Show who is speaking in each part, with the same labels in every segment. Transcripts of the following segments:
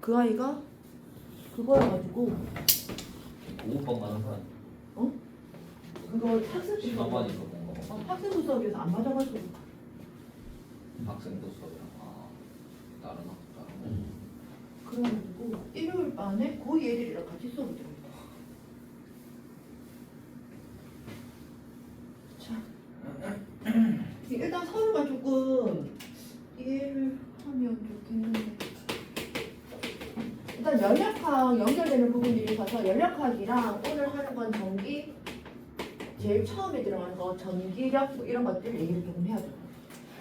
Speaker 1: 그 아이가 그거여가지고
Speaker 2: 오후방만 한 사람
Speaker 1: 그거 학생
Speaker 2: 시간만 있어 본 거.
Speaker 1: 학생부 수업에서 안 맞아가지고
Speaker 2: 학생도 수업이랑 다른 학교
Speaker 1: 그래가지고 일요일 반에 그 애들이랑 같이 수업을 들어요. 자 일단 서류가 조금 이해를 하면 좋겠는데 일단 연력학 연결되는 부분들이 있어서 연력학이랑 오늘 하는 건 전기 제일 처음에 들어가는 거 전기력 뭐 이런 것들 얘기를 조금 해야 돼요.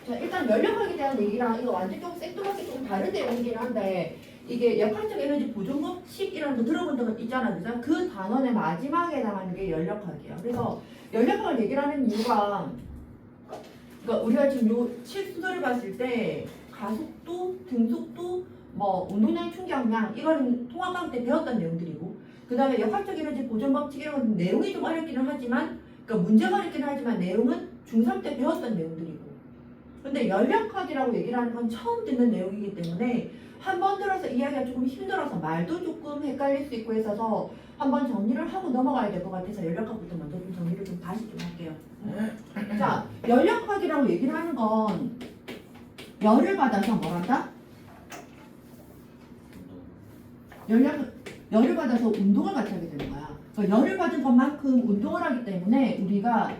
Speaker 1: 자 일단 연력학에 대한 얘기랑 이거 완전 좀 생뚱하게 좀 다른 내용이긴 한데 이게 역학적 에너지 보존법칙이라는 거 들어본 적 있잖아, 그죠? 그 단원의 마지막에 나가는 게 연력학이에요. 그래서 연력학을 얘기를 하는 이유가 그러니까 우리가 지금 요 실수도를 봤을 때 가속도, 등속도, 뭐 운동량, 충격량 이거는 통합과학 때 배웠던 내용들이고 그 다음에 역학적 에너지 보존법칙 이런 건 내용이 좀 어렵기는 하지만 그러니까 문제가 어렵기는 하지만 내용은 중3 때 배웠던 내용들이고 근데 연력학이라고 얘기를 하는 건 처음 듣는 내용이기 때문에 한 번 들어서 이해하기가 조금 힘들어서 말도 조금 헷갈릴 수 있고 해서 한번 정리를 하고 넘어가야 될 것 같아서 연력학부터 먼저 좀 정리를 좀 다시 좀 할게요. 자, 연력학이라고 얘기를 하는 건 열을 받아서 뭘 한다? 열을 받아서 운동을 같이 하게 되는 거야. 그러니까 열을 받은 것만큼 운동을 하기 때문에 우리가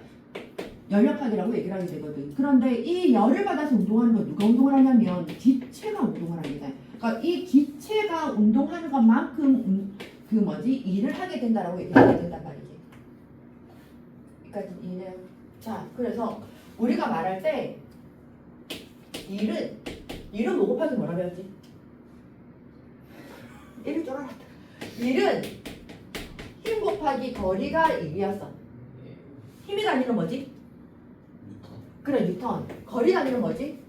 Speaker 1: 연력학이라고 얘기를 하게 되거든. 그런데 이 열을 받아서 운동하는 건 누가 운동을 하냐면 기체가 운동을 하게 돼. 그러니까 이 기체가 운동하는 것만큼 일을 하게 된다라고 얘기하게 된단 말이지. 여기까지 이해돼요? 자, 그래서 우리가 말할 때 일은 뭐 곱하기 뭐라 배웠지? 1을 쫄아놨다. 일은 힘 곱하기 거리가 1이었어. 힘이 단위는 뭐지? 그래, 뉴턴. 거리 단위는 뭐지?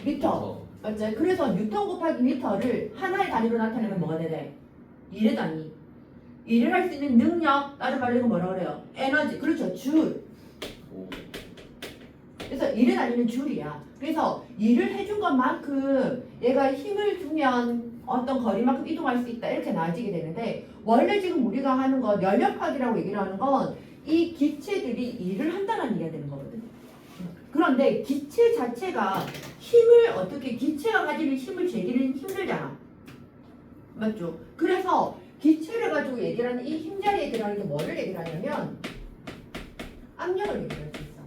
Speaker 1: 미터. 맞지? 그래서 뉴턴 곱하기 미터를 하나의 단위로 나타내면 뭐가 되래? 일의 단위. 일을 할 수 있는 능력, 다른 말로 이거 뭐라 그래요? 에너지. 그렇죠. 줄. 그래서 일의 단위는 줄이야. 그래서 일을 해준 것만큼 얘가 힘을 주면 어떤 거리만큼 이동할 수 있다. 이렇게 나아지게 되는데 원래 지금 우리가 하는 건 연력학이라고 얘기를 하는 건 이 기체들이 일을 한다는 얘기가 되는 거거든. 그런데 기체 자체가 힘을 어떻게 기체가 가지는 힘을 재기는 힘들잖아. 맞죠? 그래서 기체를 가지고 얘기를 하는 이 힘자리에 들어가는 게 뭐를 얘기를 하냐면 압력을 얘기할 수 있어.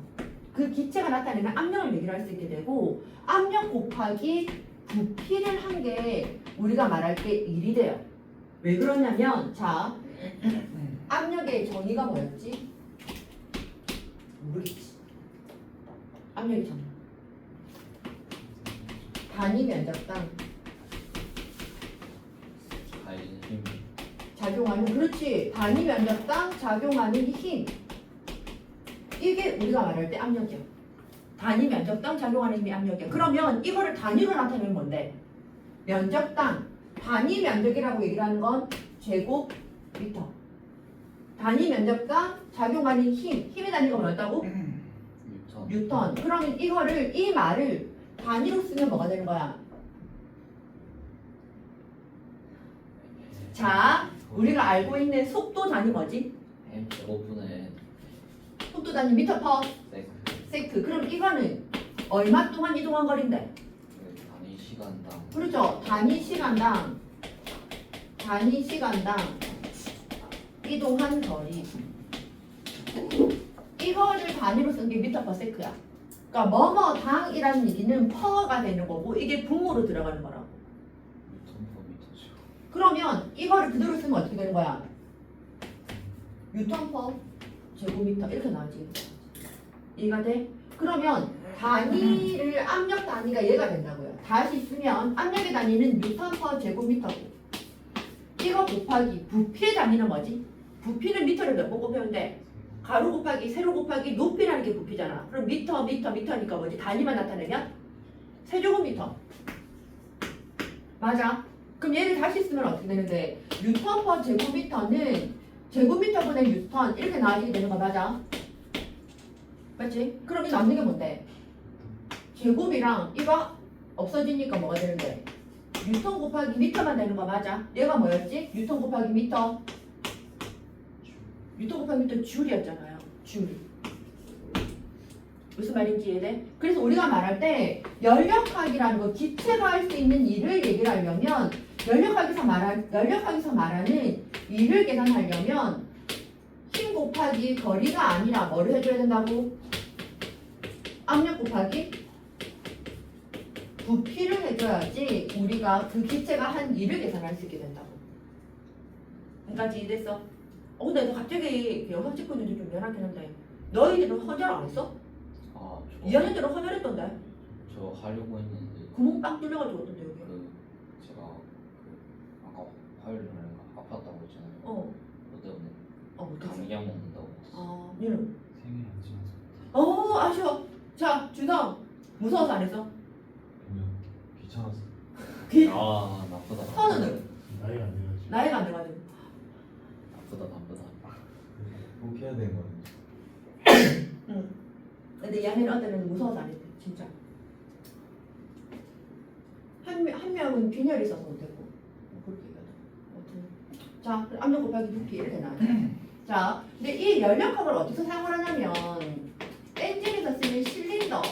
Speaker 1: 그 기체가 나타내는 압력을 얘기를 할 수 있게 되고 압력 곱하기 부피를 한 게 우리가 말할 때 일이 돼요. 왜 그러냐면 자 압력의 정의가 뭐였지? 모르겠지. 압력의 정의. 단위 면적당 작용하는 그렇지. 단위 면적당 작용하는 힘. 이게 우리가 말할 때 압력이야. 단위 면적당 작용하는 힘이 압력이야. 그러면 이거를 단위로 나타내면 뭔데? 면적당. 단위 면적이라고 얘기를 하는 건 제곱미터. 단위 면적당 작용하는 힘. 힘의 단위가 뭐였다고? 뉴턴. 그러면 이 말을 단위로 쓰면 뭐가 되는 거야? 자, 우리가 알고 있는 속도 단위 뭐지?
Speaker 2: 제곱분의
Speaker 1: 속도 단위 미터 퍼 세크. 그럼 이거는 얼마 동안 이동한 거리인데?
Speaker 2: 단위 시간당.
Speaker 1: 그렇죠. 단위 시간당 이동한 거리. 이거를 단위로 쓴 게 미터 퍼 세크야. 그러니까 뭐뭐 당이라는 얘기는 퍼가 되는 거고 이게 분모로 들어가는 거라고. 그러면 이거를 그대로 쓰면 어떻게 되는 거야? 뉴턴 퍼 제곱미터 이렇게 나오지. 이해가 돼? 그러면 단위를 압력 단위가 얘가 된다고요. 다시 쓰면 압력의 단위는 뉴턴 퍼 제곱미터고 이거 곱하기 부피의 단위는 뭐지? 부피는 미터를 몇 번 곱하는데 가로 곱하기 세로 곱하기 높이라는 게 부피잖아. 그럼 미터니까 뭐지? 단위만 나타내면 세제곱미터. 맞아? 그럼 얘를 다시 쓰면 어떻게 되는데 뉴턴 퍼 제곱미터는 제곱미터분의 뉴턴 이렇게 나와지게 되는 거 맞아? 맞지? 그럼 이 남는 게 뭔데? 제곱이랑 이거 없어지니까 뭐가 되는데? 뉴턴 곱하기 미터만 되는 거 맞아? 얘가 뭐였지? 뉴턴 곱하기 미터. 뉴턴 곱하기 미터 줄이었잖아요. 줄. 무슨 말인지 이해돼? 그래서 우리가 말할 때 연력학이라는 거 기체가 할 수 있는 일을 얘기를 하려면 연력학에서 말하는 일을 계산하려면 힘 곱하기 거리가 아니라 뭐를 해줘야 된다고? 압력 곱하기 부피를 해줘야지 우리가 그 기체가 한 일을 계산할 수 있게 된다고. 여기까지 이해됐어? 근데 너 갑자기 영상 찍고 있는데 좀 미안하긴 한데 너희들은 헌혈 안 했어?
Speaker 2: 아,
Speaker 1: 2학년 때는 헌혈했던데?
Speaker 2: 저 하려고 했는데
Speaker 1: 구멍 빵 뚫려가지고 어떤데 여기?
Speaker 2: 제가 아까 화요일에 아팠다고 했잖아요. 그것 때문에
Speaker 1: 못했어.
Speaker 2: 감기약 먹는다고 했어.
Speaker 1: 얘는?
Speaker 3: 생일 안 지나서
Speaker 1: 아쉬워. 자, 준성. 무서워서 안 했어?
Speaker 3: 그냥 귀찮았어.
Speaker 2: 아, 나쁘다.
Speaker 1: 선우는?
Speaker 3: 나이가 안 돼가지고
Speaker 1: 나이가 안 돼가지고.
Speaker 2: 나쁘다.
Speaker 3: 꼭 해야 되는 거는
Speaker 1: 응. 근데 얘는 어때는 무서워서 안 했대. 진짜. 한 명은 빈혈이 있어서 못했고. 그렇게 얘기하더라. 아무튼. 자, 압력 곱하기 부피 이렇게 나와요. 자, 근데 이 연력학을 어디서 사용하냐면 엔진에서 쓰는 실린더.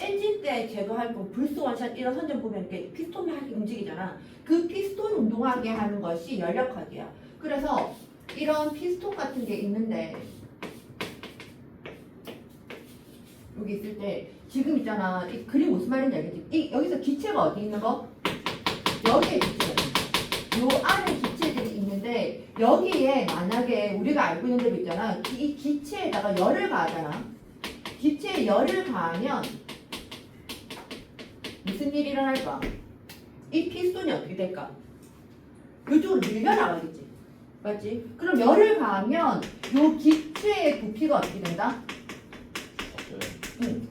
Speaker 1: 엔진 때 제거할 거 불소 원샷 이런 선전 보면 이렇게 피스톤이 하게 움직이잖아. 그 피스톤 운동하게 하는 것이 연력학이야. 그래서 이런 피스톤 같은 게 있는데 여기 있을 때 지금 있잖아. 이 그림 무슨 말인지 알겠지? 여기서 기체가 어디 있는 거? 여기에 기체가 있는 거. 요 안에 기체들이 있는데 여기에 만약에 우리가 알고 있는 대로 있잖아. 이 기체에다가 열을 가하잖아. 기체에 열을 가하면 무슨 일이 일어날까? 이 피스톤이 어떻게 될까? 이쪽으로 밀려나가겠지. 맞지? 그럼 열을 가하면 요 기체의 부피가 어떻게 된다?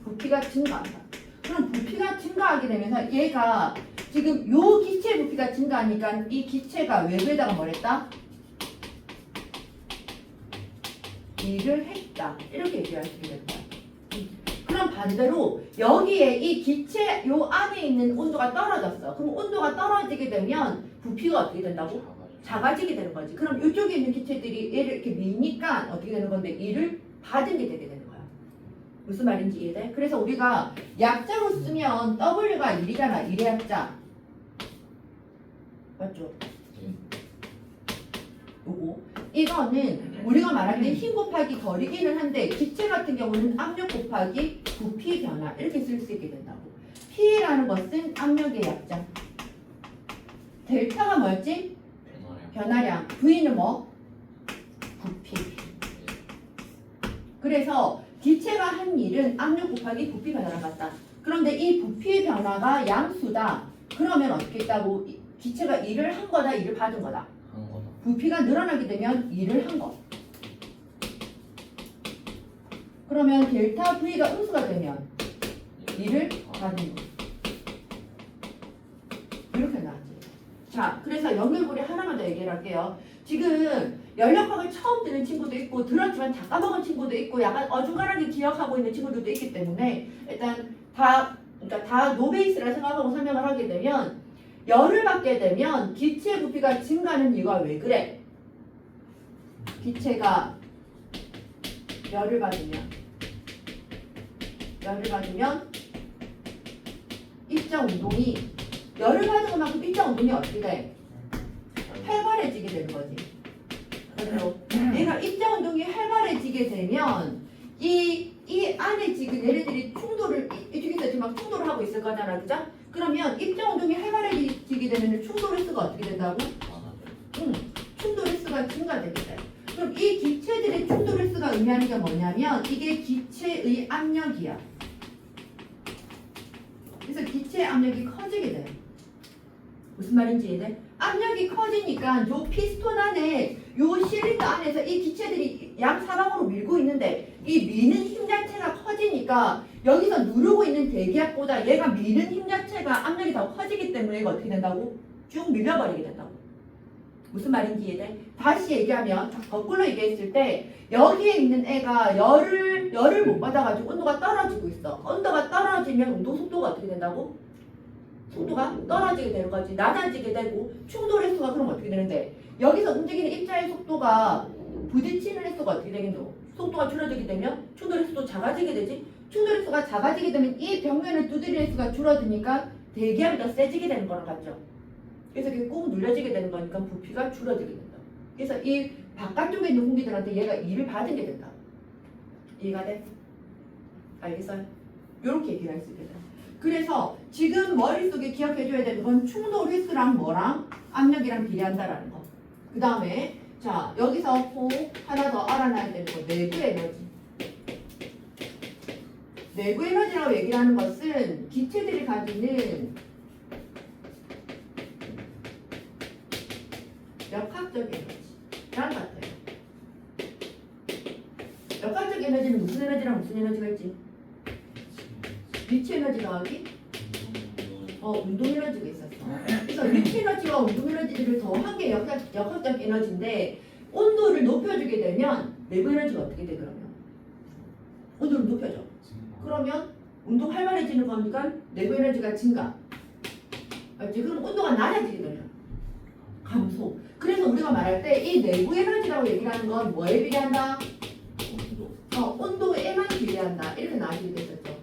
Speaker 1: 부피가 증가한다. 그럼 부피가 증가하게 되면서 얘가 지금 요 기체 부피가 증가하니까 이 기체가 외부에다가 뭐랬다? 일을 했다. 이렇게 얘기할 수 있게 된다. 그럼 반대로 여기에 이 기체 요 안에 있는 온도가 떨어졌어. 그럼 온도가 떨어지게 되면 부피가 어떻게 된다고? 작아지게 되는 거지. 그럼 이쪽에 있는 기체들이 얘를 이렇게 미니까 어떻게 되는 건데 일을 받은 게 되게 되는 거야. 무슨 말인지 이해돼? 그래서 우리가 약자로 쓰면 W가 1이잖아. 1의 약자. 맞죠? 요거. 이거는 우리가 말할 때 힘 곱하기 거리기는 한데 기체 같은 경우는 압력 곱하기 부피 변화 이렇게 쓸 수 있게 된다고. P라는 것은 압력의 약자. 델타가 뭐였지? 변화량. V는 뭐? 부피. 그래서 기체가 한 일은 압력 곱하기 부피 변화랑 같다. 그런데 이 부피 변화가 양수다. 그러면 어떻게 있다고? 기체가 일을 한 거다, 일을 받은 거다.
Speaker 2: 한 거다.
Speaker 1: 부피가 늘어나게 되면 일을 한 거. 그러면 델타 V가 음수가 되면 일을 받은 거. 이렇게 나왔지. 자, 그래서 연결고리 하나만 더 얘기를 할게요. 지금 연력학을 처음 듣는 친구도 있고 들었지만 다 까먹은 친구도 있고 약간 어중간하게 기억하고 있는 친구들도 있기 때문에 일단 그러니까 다 노베이스라 생각하고 설명을 하게 되면 열을 받게 되면 기체 부피가 증가하는 이유가 왜 그래? 기체가 열을 받으면 입자 운동이 열을 받은 것만큼 입자 운동이 어떻게 돼? 활발해지게 되는 거지. 그래서 얘가 입자 운동이 활발해지게 되면 이 안에 지금 얘네들이 충돌을 이쪽에서 지금 막 충돌을 하고 있을 거잖아, 그죠? 그러면 입자 운동이 활발해지게 되면 충돌 횟수가 어떻게 된다고? 충돌 횟수가 증가되게 돼. 그럼 이 기체들의 충돌 횟수가 의미하는 게 뭐냐면 이게 기체의 압력이야. 그래서 기체의 압력이 커지게 돼. 무슨 말인지 이해돼? 압력이 커지니까 요 피스톤 안에 요 실린더 안에서 이 기체들이 양사방으로 밀고 있는데 이 미는 힘 자체가 커지니까 여기서 누르고 있는 대기압보다 얘가 미는 힘 자체가 압력이 더 커지기 때문에 이거 어떻게 된다고? 쭉 밀려버리게 된다고. 무슨 말인지 이해돼? 다시 얘기하면 거꾸로 얘기했을 때 여기에 있는 애가 열을 못 받아가지고 온도가 떨어지고 있어. 온도가 떨어지면 운동 속도가 어떻게 된다고? 속도가 떨어지게 되는 거지. 낮아지게 되고 충돌 횟수가 그럼 어떻게 되는데 여기서 움직이는 입자의 속도가 부딪히는 횟수가 어떻게 되겠노? 속도가 줄어들게 되면 충돌 횟수도 작아지게 되지. 충돌 횟수가 작아지게 되면 이 벽면을 두드리는 횟수가 줄어드니까 대기압이 더 세지게 되는 거랑 같죠. 그래서 이게 꾹 눌려지게 되는 거니까 부피가 줄어들게 된다. 그래서 이 바깥쪽에 있는 공기들한테 얘가 일을 받게 된다. 이해가 돼? 알겠어요? 이렇게 얘기를 할 수 있겠다. 그래서 지금 머릿속에 기억해줘야 되는 건 충돌 횟수랑 뭐랑 압력이랑 비례한다라는 거. 그 다음에 자 여기서 꼭 하나 더 알아놔야 되는 거 내부 에너지. 내부 에너지라고 얘기를 하는 것은 기체들이 가지는 역학적 에너지랑 같아요. 역학적 에너지는 무슨 에너지랑 무슨 에너지가 있지? 위치 에너지 더하기 운동 에너지가 있었어. 그래서 위치 에너지와 운동 에너지를 더한 게 역학적 에너지인데 온도를 높여주게 되면 내부 에너지가 어떻게 돼 그러면? 온도를 높여줘. 그러면 운동 활발해지는 거니까 내부 에너지가 증가. 알지? 그럼 온도가 낮아지게 되면 감소. 그래서 우리가 말할 때 이 내부 에너지라고 얘기를 하는 건 뭐에 비례한다? 온도에만 비례한다. 이렇게 나와지게 됐었죠.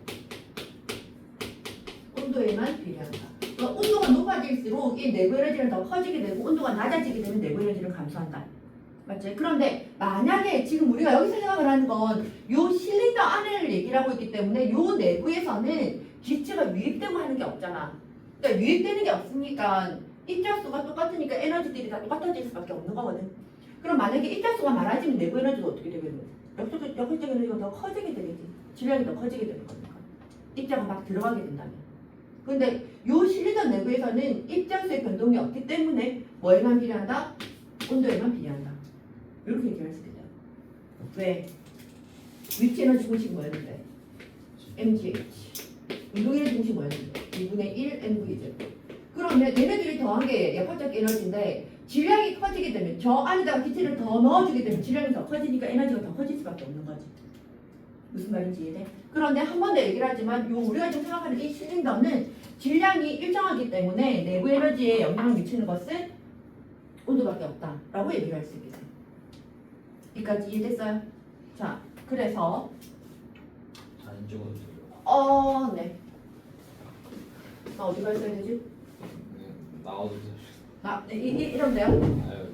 Speaker 1: 온도에만 비례한다. 그러니까 온도가 높아질수록 이 내부 에너지는 더 커지게 되고 온도가 낮아지게 되면 내부 에너지를 감소한다. 맞지? 그런데 만약에 지금 우리가 여기서 생각을 하는 건 요 실린더 안을 얘기를 하고 있기 때문에 요 내부에서는 기체가 유입되고 하는 게 없잖아. 그러니까 유입되는 게 없으니까 입자수가 똑같으니까 에너지들이 다 똑같아질 수밖에 없는 거거든. 그럼 만약에 입자수가 많아지면 내부 에너지가 어떻게 되겠노? 역학적 에너지가 더 커지게 되겠지. 질량이 더 커지게 되는 거니까. 입자가 막 들어가게 된다면. 근데 요 실린더 내부에서는 입자수의 변동이 없기 때문에 뭐에만 비례한다? 온도에만 비례한다. 이렇게 얘기할 수 있겠다. 왜? 위치 에너지 공식이 뭐였는데? mgh. 운동 에너지 공식이 뭐였는데? 2분의 1 mvz. 그럼 얘네들이 더한 게 역학적 에너지인데 질량이 커지게 되면 저 안에다가 기체를 더 넣어주게 되면 질량이 더 커지니까 에너지가 더 커질 수밖에 없는 거지. 무슨 말인지 이해돼? 그런데 한 번 더 얘기를 하지만 우리가 지금 생각하는 이 실린더는 질량이 일정하기 때문에 내부 에너지에 영향을 미치는 것은 온도밖에 없다라고 얘기를 할 수 있겠어요. 여기까지 이해됐어요? 자, 그래서
Speaker 2: 사진 찍어도 돼요?
Speaker 1: 네. 나 어디 가 있어야 되지?
Speaker 2: 나와도 돼요?
Speaker 1: 이러면 돼요?
Speaker 2: 아유,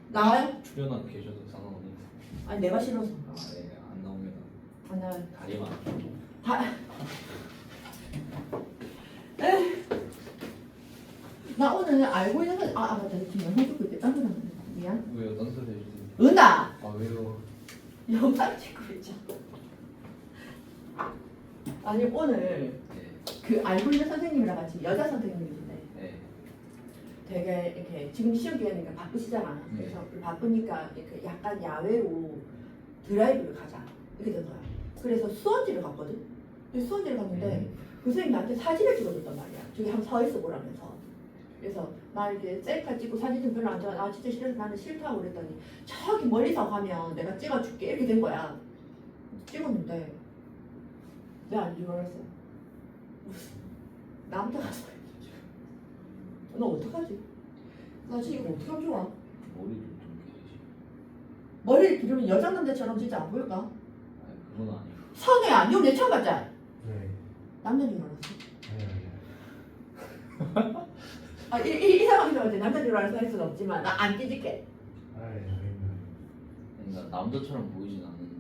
Speaker 1: 나와요?
Speaker 2: 출연한 계셔도 상관없는데.
Speaker 1: 아니 내가 싫어서.
Speaker 2: 네, 안 나옵니다.
Speaker 1: 안 나와요.
Speaker 2: 다리만.
Speaker 1: 나 오늘 알고 있는 건 맞다. 지금 영상 찍고 있대. 딴 소리 하는데. 미안.
Speaker 2: 왜요? 딴 소리 해주세요.
Speaker 1: 은다!
Speaker 2: 아 왜요?
Speaker 1: 영상 찍고 있죠. 아니 오늘
Speaker 2: 네.
Speaker 1: 그 알고 있는 선생님이랑 같이 여자 선생님이신데
Speaker 2: 네.
Speaker 1: 되게 이렇게 지금 시험 기간이니까 바쁘시잖아.
Speaker 2: 네.
Speaker 1: 그래서 바쁘니까 이렇게 약간 야외로 드라이브를 가자 이렇게 된 거야. 그래서 수원지를 갔거든. 근데 수원지를 갔는데 그 선생님이 나한테 사진을 찍어줬단 말이야. 저기 한번 서 있어 보라면서. 그래서 나 이렇게 셀카 찍고 사진 좀 별로 안 좋아. 아 진짜 싫어서 나는 싫다고 그랬더니 저기 멀리서 가면 내가 찍어줄게 이렇게 된 거야. 찍었는데 왜 안 찍어놨어? 남자 가서 너 어떡하지? 나 지금 이거 어떻게 하면 좋아?
Speaker 2: 머리를 좀 기르지.
Speaker 1: 머리를 기르면 여자 남자처럼 진짜 안 보일까?
Speaker 2: 아니 그건 아니고.
Speaker 1: 성애야, 니 오늘 처음 봤잖아.
Speaker 3: 네.
Speaker 1: 남자인 줄 알았어.
Speaker 3: 아니.
Speaker 1: 이 상황에서 남자인 줄 알아서 할 수는 없지만 나 안 삐질게.
Speaker 2: 그러니까 남자처럼 보이진 않는데.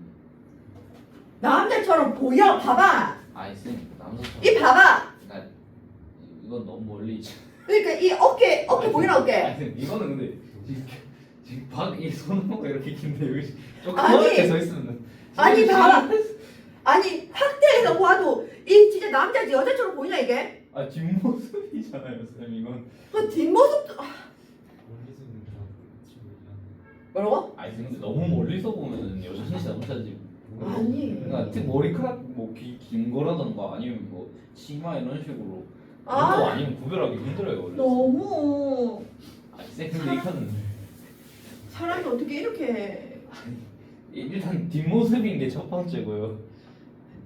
Speaker 1: 남자처럼 보여. 봐봐.
Speaker 2: 아니 쌤 남자처럼.
Speaker 1: 이 봐봐.
Speaker 2: 그러니까 이건 너무 멀리 있지.
Speaker 1: 그러니까 이 어깨 보이나 어깨?
Speaker 2: 아니 이거는 근데 지금 밖이 손으로 이렇게 긴데 여기 조금
Speaker 1: 아니.
Speaker 2: 이렇게 서 있으면.
Speaker 1: 아니 봐봐. 아니 확대해서 봐도 이 진짜 남자지 여자처럼 보이냐 이게?
Speaker 2: 아 뒷모습이잖아요 쌤 이건.
Speaker 1: 그 뒷모습도 뭐라고?
Speaker 2: 아니 근데 너무 멀리서 보면 여자인지 남자인지.
Speaker 1: 아니.
Speaker 2: 그러니까 특히 머리카락 뭐 긴 거라던가 아니면 뭐 치마 이런 식으로.
Speaker 1: 아.
Speaker 2: 그거 아니면 구별하기 힘들어요 원래.
Speaker 1: 너무
Speaker 2: 아니 쌤 근데 이거는
Speaker 1: 사람이 어떻게 이렇게
Speaker 2: 일단 뒷모습인 게 첫 번째고요.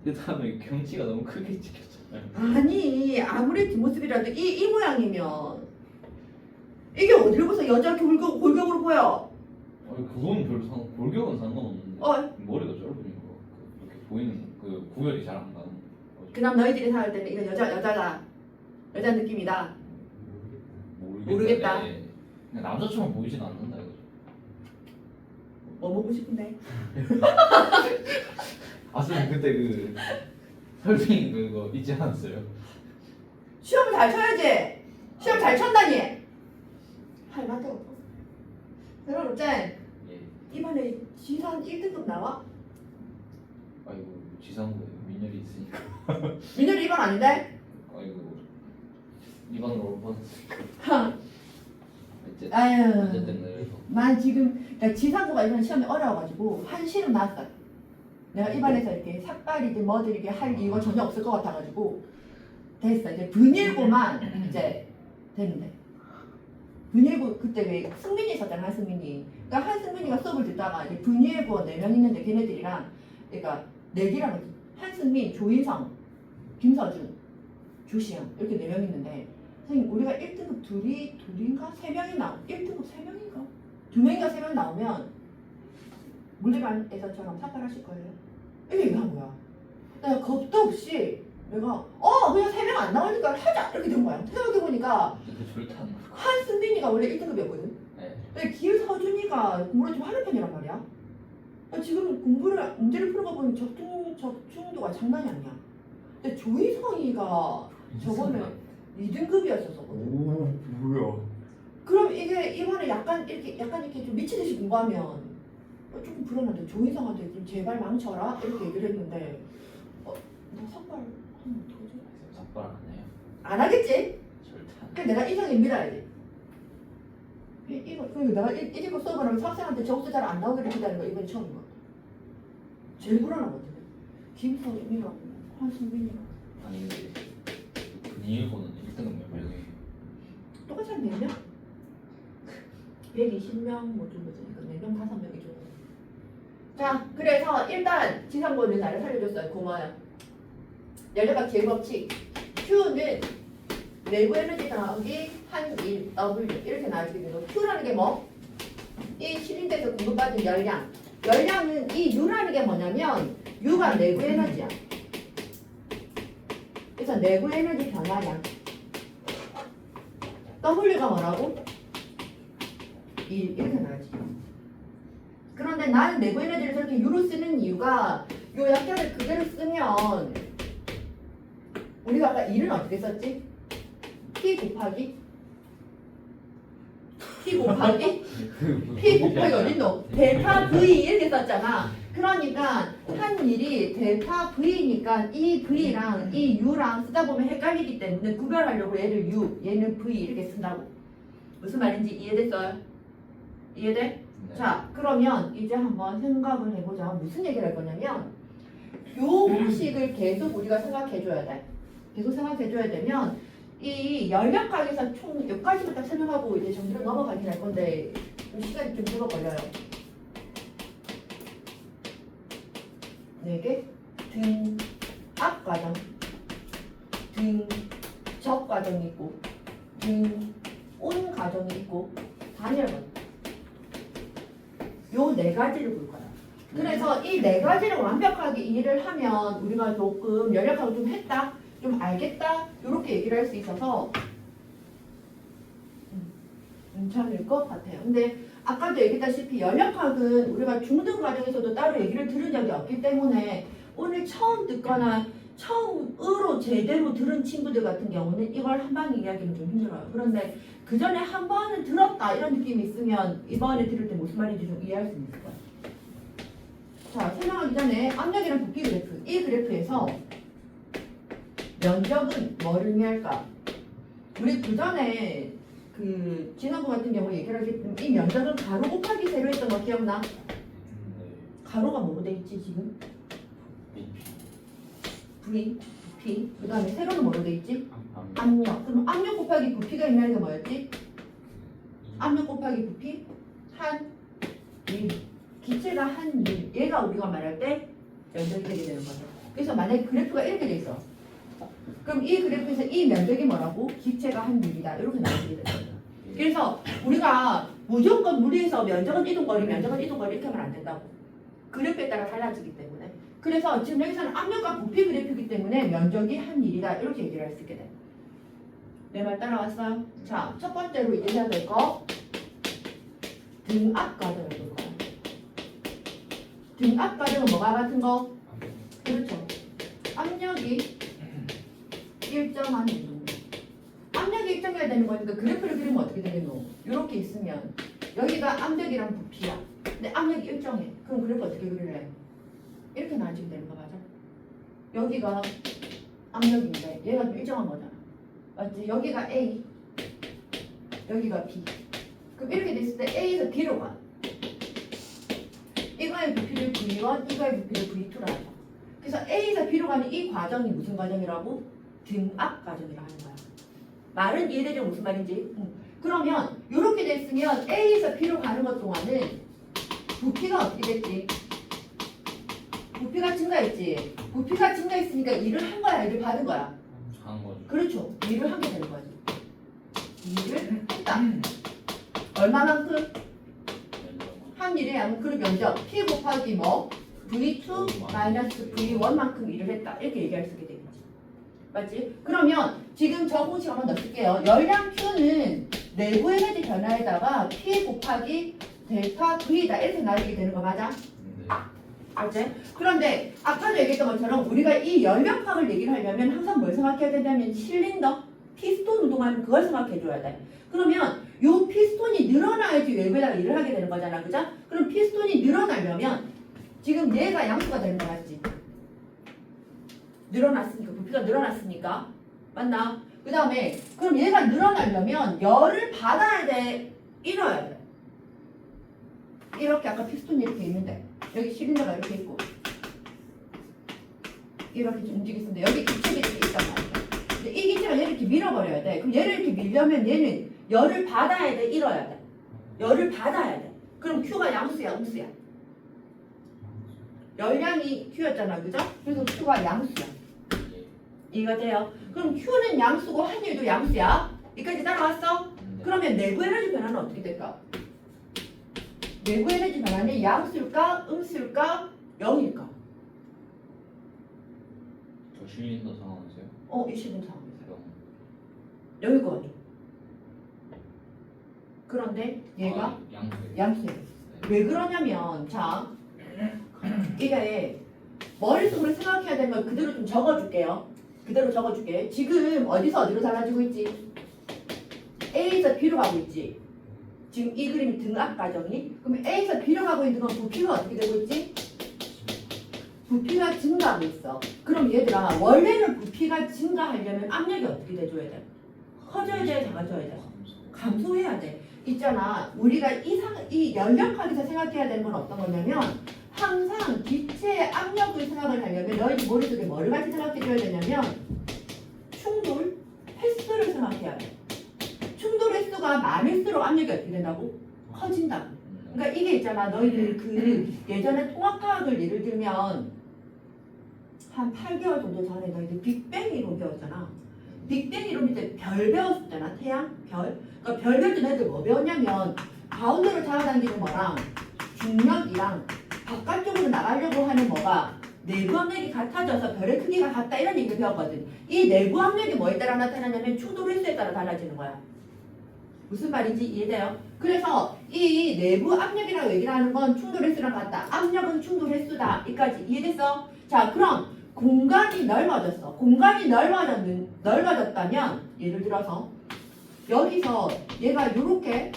Speaker 2: 그 다음에 경치가 너무 크게 찍혔잖아요.
Speaker 1: 아니 아무리 뒷모습이라도 이 모양이면 이게 어디를 봐서 여자 골격으로 보여?
Speaker 2: 아니 그건 별로 골격은 상관없는데 머리가 짧으니까 그렇게 보이는 그 구별이 잘 안 가는 거죠.
Speaker 1: 그냥 너희들이 생각할 때는 이건 여자다. 여자 느낌이다. 모르겠다.
Speaker 2: 네. 그냥 남자처럼 보이진 않는다 이거죠.
Speaker 1: 뭐 먹고 싶은데?
Speaker 2: 아 선생님 그때 그 설빙 그거 잊지 않았어요?
Speaker 1: 시험을 잘 쳐야지. 시험 잘 쳤다니. 할 말도 없고. 그럼 어째
Speaker 2: 예.
Speaker 1: 이번에 지산 1등급 나와?
Speaker 2: 아이고 지상구에 민열이 있으니까.
Speaker 1: 민열이 2번 아닌데?
Speaker 2: 아이고 이번으로 올 뻔했으니까.
Speaker 1: 아유.
Speaker 2: 어쨌든 그래서
Speaker 1: 난 지금 그러니까 지상고가 이번 시험이 어려워가지고 한시름 나왔어. 내가 입안에서 이렇게 삭발이든 뭐든 이렇게 할 이유가 전혀 없을 것 같아가지고 됐어. 이제 분일고만 이제 되는데 분일고 그때 왜 승민이 있었잖아. 한승민이. 그러니까 한승민이가 수업을 듣다가 이제 분일고 4명 있는데 걔네들이랑 그러니까 내기라고 한승민, 조인성, 김서준, 조시영 이렇게 4명 있는데 선생님 우리가 1등급 둘인가 3명이 1등급 3명인가 2명인가 3명 나오면 물리반에서처럼 삭발하실 거예요. 이게 왜 한 거야? 내가 겁도 없이 내가 그냥 3명 안 나오니까 하자 이렇게 된 거야. 생각해보니까
Speaker 2: 근데 절대 안 나올 거.
Speaker 1: 한승민이가 원래 1등급이었거든.
Speaker 2: 네.
Speaker 1: 근데 김서준이가 공부를 좀 하는 편이란 말이야. 지금 문제를 푸는 거 보면 적중도가 장난이 아니야. 근데 조희성이가 저번에 2등급이었었거든.
Speaker 3: 오 뭐야?
Speaker 1: 그럼 이게 이번에 약간 이렇게 좀 미치듯이 공부하면 조금 불안한데 조인성한테 좀 제발 망쳐라 이렇게 얘기를 했는데 나 삭발 하면 어떡하지?
Speaker 2: 삭발 안 해요.
Speaker 1: 안 하겠지?
Speaker 2: 절대 안 해요.
Speaker 1: 그래 내가 이성이 믿어야지. 이거 내가 이거 수업을 하면 학생한테 점수 잘 안 나오기를 기다리는 거 이번이 처음인 것 같아. 제일 불안하거든. 김서준이랑 한승민이랑
Speaker 2: 아니 근데 분일고는 1등은 몇 명이에요?
Speaker 1: 똑같이 한 4명? 120명 뭐 정도니까 4명, 5명 이 정도. 자, 그래서 일단 지상고는 나를 살려줬어요. 고마워요. 열대각 제일법칙 Q는 내부 에너지 더하기 한 1 W 이렇게 나와있게 되고 Q라는 게 뭐? 이 실린더에서 공급받은 열량. 열량은 이 U라는 게 뭐냐면 U가 내부 에너지야. 그래서 내부 에너지 변화량. W가 뭐라고? 1 이렇게 나와야지. 그런데 나는 내부 에너지를 저렇게 U로 쓰는 이유가 요 약자를 그대로 쓰면 우리가 아까 1은 어떻게 썼지? P 곱하기 P 곱하기 어딨노? 대파 V 이렇게 썼잖아. 그러니까 한 일이 대파 V니까 이 V랑 이 U랑 쓰다 보면 헷갈리기 때문에 구별하려고 얘를 U, 얘는 V 이렇게 쓴다고. 무슨 말인지 이해됐어요? 이해돼?
Speaker 2: 네.
Speaker 1: 자, 그러면 이제 한번 생각을 해보자. 무슨 얘기를 할 거냐면 요 공식을 계속 우리가 생각해줘야 돼. 계속 생각해줘야 되면 이 열역학에서 총 여기까지만 딱 설명하고 이제 정리로 넘어가긴 할 건데 좀 시간이 좀 dur어 걸려요. 4개 등 앞 과정, 등 적 과정이 있고, 등 온 과정이 있고, 단열번. 요 4가지를 볼 거야. 그래서 이 4가지를 완벽하게 이해를 하면 우리가 조금 열역학을 좀 했다, 좀 알겠다, 이렇게 얘기를 할 수 있어서 괜찮을 것 같아요. 근데 아까도 얘기했다시피 열역학은 우리가 중등 과정에서도 따로 얘기를 들은 적이 없기 때문에 오늘 처음 듣거나 처음으로 제대로 들은 친구들 같은 경우는 이걸 한 방에 이야기하기는 좀 힘들어요. 그런데 그 전에 한 번은 들었다 이런 느낌이 있으면 이번에 들을 때 무슨 말인지 좀 이해할 수 있을 거예요. 자, 설명하기 전에 압력이랑 부피 그래프, 이 그래프에서 면적은 뭐를 의미할까? 우리 그 전에 그 지난번 같은 경우 얘기를 하기 때문에 이 면적은 가로 곱하기 세로 했던 거 기억나?
Speaker 2: 네.
Speaker 1: 가로가 뭐로 돼 있지 지금? V, P, 그 다음에 세로는 뭐로 돼 있지? 압력. 그럼 압력 곱하기 부피가 의미하는 게 뭐였지? 압력 곱하기 부피 한 1. 기체가 한 1. 얘가 우리가 말할 때 면적이 되게 되는 거죠. 그래서 만약에 그래프가 이렇게 돼 있어. 그럼 이 그래프에서 이 면적이 뭐라고? 기체가 한 밀이다. 이렇게 나오게 되거든요. 그래서 우리가 무조건 무리해서 면적은 이동거리, 면적은 이동거리 이렇게 하면 안 된다고. 그래프에 따라 달라지기 때문에. 그래서 지금 여기서는 압력과 부피 그래프이기 때문에 면적이 한 밀이다. 이렇게 얘기를 할 수 있게 돼. 내 말 따라왔어요? 자, 첫 번째로 이제 해야 될 거. 등압 과정을 볼 거야. 등압 과정은 뭐가 같은 거? 그렇죠. 압력이 일정한 이동. 압력이 일정해야 되는 거니까 그래프를 그리면 어떻게 되겠노? 이렇게 있으면 여기가 압력이랑 부피야. 근데 압력이 일정해. 그럼 그래프 어떻게 그릴래? 이렇게 나눠지면 되는 거 맞아? 여기가 압력인데 얘가 좀 일정한 거잖아. 맞지? 여기가 A, 여기가 B. 그럼 이렇게 됐을 때 A에서 B로 가. 이거의 부피를 V1, 이거의 부피를 V2라 하자. 그래서 A에서 B로 가는 이 과정이 무슨 과정이라고? 등압 과정이라 하는 거야. 말은 이해되죠? 무슨 말인지? 그러면 이렇게 됐으면 A에서 B로 가는 것 동안은 부피가 어떻게 됐지? 부피가 증가했지. 부피가 증가했으니까 일을 한 거야, 일을 받은 거야.
Speaker 2: 한 거죠.
Speaker 1: 그렇죠. 일을 하게 되는 거지. 일을 했다. 얼마만큼? 한 일의 양은 그 면적 P 곱하기 뭐? V2 마이너스 V1만큼 일을 했다. 이렇게 얘기할 수 있게 되겠지. 맞지? 그러면 지금 저 공식 한번 넣을게요. 열량 Q는 내부 에너지 변화에다가 P 곱하기 델타 V다. 이렇게 나누게 되는 거 맞아?
Speaker 2: 네.
Speaker 1: 알지? 그런데 아까도 얘기했던 것처럼 우리가 이 열력학을 얘기를 하려면 항상 뭘 생각해야 되냐면 실린더, 피스톤 운동하는 그걸 생각해줘야 돼. 그러면 요 피스톤이 늘어나야지 외부에다가 일을 하게 되는 거잖아. 그죠? 그럼 피스톤이 늘어나려면 지금 얘가 양수가 되는 거 맞지? 늘어났으니까 부피가 늘어났으니까 맞나? 그 다음에 그럼 얘가 늘어나려면 열을 받아야 돼? 잃어야 돼? 이렇게 아까 피스톤이 이렇게 있는데 여기 실린더가 이렇게 있고 이렇게 움직였는데 여기 기체가 이렇게 있단 말이야. 근데 이 기체가 얘를 이렇게 밀어버려야 돼. 그럼 얘를 이렇게 밀려면 얘는 열을 받아야 돼? 잃어야 돼? 열을 받아야 돼. 그럼 Q가 양수야, 음수야? 열량이 Q였잖아, 그죠? 그래서 Q가 양수야. 이해가 돼요? 그럼 Q는 양수고 한일도 양수야. 여기까지 따라왔어? 그러면 내부 에너지 변화는 어떻게 될까? 내부 에너지 변화는 양수일까? 음수일까? 0일까?
Speaker 2: 저 실린더 상황이세요?
Speaker 1: 이 실은 상황이세요.
Speaker 2: 0.
Speaker 1: 0일 것 같아. 그런데 얘가
Speaker 2: 양수예요.
Speaker 1: 양수예요. 왜 그러냐면 자 이게 머릿속으로 생각해야 되는 걸 그대로 좀 적어줄게요. 그대로 적어줄게. 지금 어디서 어디로 달라지고 있지? A에서 B로 가고 있지. 지금 이 그림이 등압 과정이. 그럼 A에서 B로 가고 있는 건 부피가 어떻게 되고 있지? 부피가 증가하고 있어. 그럼 얘들아 원래는 부피가 증가하려면 압력이 어떻게 돼줘야 돼? 커져야 돼? 작아져야 돼? 감소해야 돼. 있잖아. 우리가 이 연력학에서 생각해야 되는 건 어떤 거냐면 항상 기체의 압력을 생각을 하려면 너희 머릿속에 뭐를 같이 생각해줘야 되냐면 충돌 횟수를 생각해야 돼. 충돌 횟수가 많을수록 압력이 어떻게 된다고? 커진다고. 그러니까 이게 있잖아. 너희들 그 예전에 통합과학을 예를 들면 한 8개월 정도 전에 너희들 빅뱅 이론 배웠잖아. 빅뱅 이론 밑에 별 배웠었잖아. 태양, 별. 그러니까 별 배울 때 너희들 뭐 배웠냐면 가운데로 잡아당기는 거랑 중력이랑 바깥쪽으로 나가려고 하는 뭐가 내부 압력이 같아져서 별의 크기가 같다 이런 얘기를 배웠거든. 이 내부 압력이 뭐에 따라 나타나냐면 충돌 횟수에 따라 달라지는 거야. 무슨 말인지 이해돼요? 그래서 이 내부 압력이라고 얘기를 하는 건 충돌 횟수랑 같다. 압력은 충돌 횟수다. 여기까지 이해됐어? 자, 그럼 공간이 넓어졌어. 공간이 넓어졌다면 예를 들어서 여기서 얘가 이렇게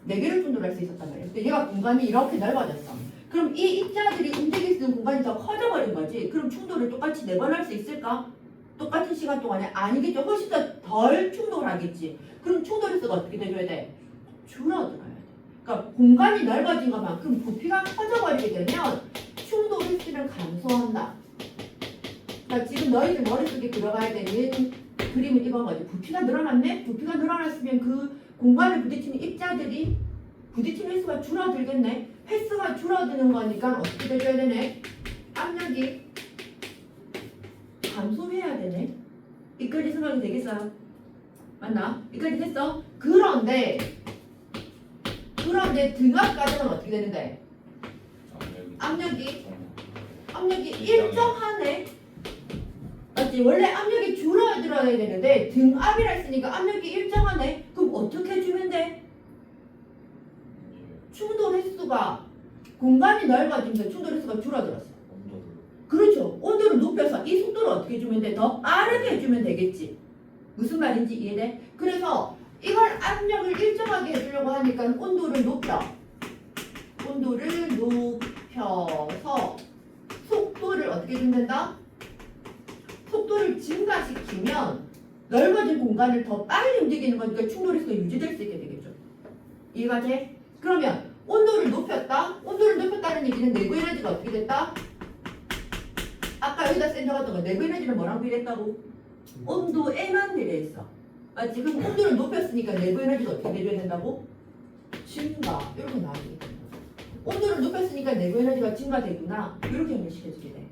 Speaker 1: 4개를 충돌할 수 있었단 말이야. 근데 얘가 공간이 이렇게 넓어졌어. 그럼 이 입자들이 움직일 수 있는 공간이 더 커져버린 거지. 그럼 충돌을 똑같이 4번 할 수 있을까? 똑같은 시간 동안에 아니겠죠. 훨씬 더 덜 충돌하겠지. 그럼 충돌 횟수가 어떻게 돼줘야 돼? 줄어들어야 돼. 그러니까 공간이 넓어진 것만큼 부피가 커져버리게 되면 충돌 횟수는 감소한다. 그러니까 지금 너희들 머릿속에 들어가야 되는 그림은 이건 거지. 부피가 늘어났네? 부피가 늘어났으면 그 공간을 부딪히는 입자들이 부딪히는 횟수가 줄어들겠네? 횟수가 줄어드는 거니까 어떻게 돼줘야 되네? 압력이 감소해야 되네. 이까지 생각이 되겠어요? 맞나? 이까지 됐어? 그런데 등압 과정은 어떻게 되는데? 압력이 일정하네. 맞지? 원래 압력이 줄어들어야 되는데 등압이라 했으니까 압력이 일정하네. 그럼 어떻게 해주면 돼? 충돌 횟수가 공간이 넓어지면서 충돌 횟수가 줄어들었어. 그렇죠. 온도를 높여서 이 속도를 어떻게 해주면 돼? 더 빠르게 해주면 되겠지. 무슨 말인지 이해돼? 그래서 이걸 압력을 일정하게 해주려고 하니까 온도를 높여서 속도를 어떻게 해주면 된다? 속도를 증가시키면 넓어진 공간을 더 빨리 움직이는 거니까 충돌 횟수가 유지될 수 있게 되겠죠. 이해가 돼? 그러면 온도를 높였다는 얘기는 내부 에너지가 어떻게 됐다? 아까 여기다 센터갔던 거 내부 에너지는 뭐랑 비례했다고? 온도에만 비례했어. 맞지? 그럼 온도를 높였으니까 내부 에너지가 어떻게 내려야 된다고? 증가. 이렇게 나오게 된다. 온도를 높였으니까 내부 에너지가 증가되구나. 이렇게 연결시켜주게 돼.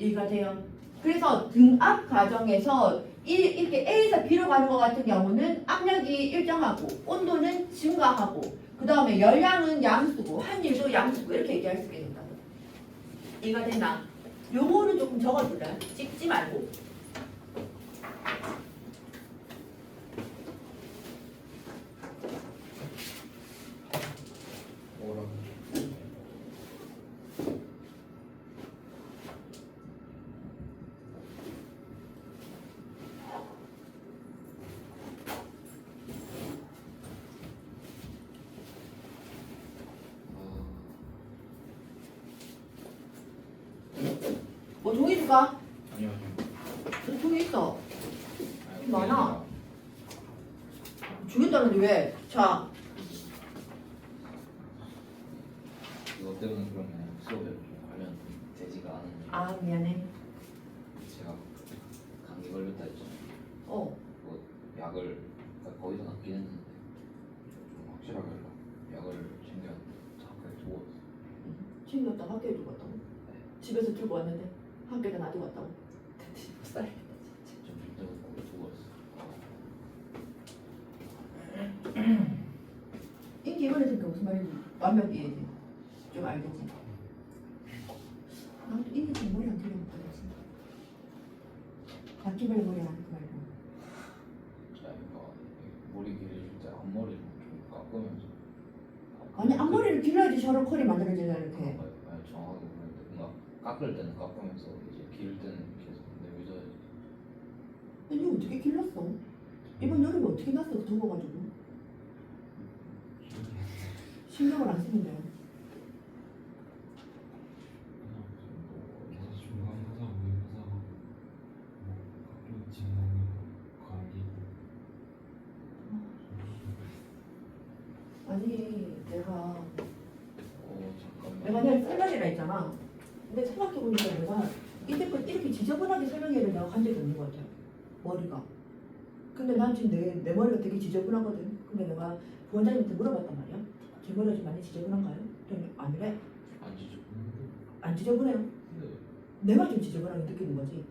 Speaker 1: 이해가 돼요? 그래서 등압 과정에서 이렇게 A에서 B로 가는 것 같은 경우는 압력이 일정하고 온도는 증가하고 그 다음에 열량은 양수고 환율도 양수고 이렇게 얘기할 수 있겠다. 이해가 됐나? 요거는 조금 적어둘래. 찍지 말고.
Speaker 2: 뭐라고?
Speaker 1: 뭐 종이 줄까?
Speaker 2: 아니요.
Speaker 1: 종이 있어.
Speaker 2: 아니,
Speaker 1: 많아. 주겠다는데 왜? 자,
Speaker 2: 이것 때문에 그러면 수업에 좀 관련 되지가 않은.
Speaker 1: 아 미안해.
Speaker 2: 제가 감기 걸렸다 했잖아요. 뭐 약을 그러니까 거기서 낫긴 했는데 좀 확실하게 약을 챙겨 학교에 두고 왔어요.
Speaker 1: 챙겼다 학교에 두고 왔다고? 집에서 들고 왔는데 학교에다 놔두고 왔다고? 쌀.
Speaker 2: 좀 힘들고 두고 왔어요.
Speaker 1: 인기 이번에 들으니까 무슨 말인지 완벽히 이해지. 좀 알겠지. 나도 인기 좀 머리 안 들려고 받았지. 바퀴벌레 머리 안 하는 그 말고.
Speaker 2: 제가 이거 머리 길어질 때 앞머리를 좀 깎으면서
Speaker 1: 아니 앞머리를 길러야지 저런 컬이 만들어지잖아 이렇게.
Speaker 2: 아니 정확하게 모르는데 뭔가 깎을 때는 깎으면서 이제 기를 때는 계속 내비둬야지.
Speaker 1: 근데 어떻게 길렀어? 이번 여름에 어떻게 났어? 더워가지고. 신경을 안 쓰는데.
Speaker 3: 계속 중간고사, 모의고사, 뭐 학교 진학이 과기.
Speaker 1: 아니 내가
Speaker 2: 잠깐만.
Speaker 1: 내가 설명회라 했잖아. 근데 생각해보니까 내가 이때껏 이렇게 지저분하게 설명회를 내가 간 적이 없는 것 같아. 머리가. 근데 난 지금 내 머리가 되게 지저분하거든. 근데 내가 부원장님한테 물어봤단 말이야. 제 머리가 좀 많이 지저분한가요? 그랬더니 아니래.
Speaker 2: 안 지죠.
Speaker 1: 안 지저분해요.
Speaker 2: 근데
Speaker 1: 내가 좀 지저분하게 느끼는 거지.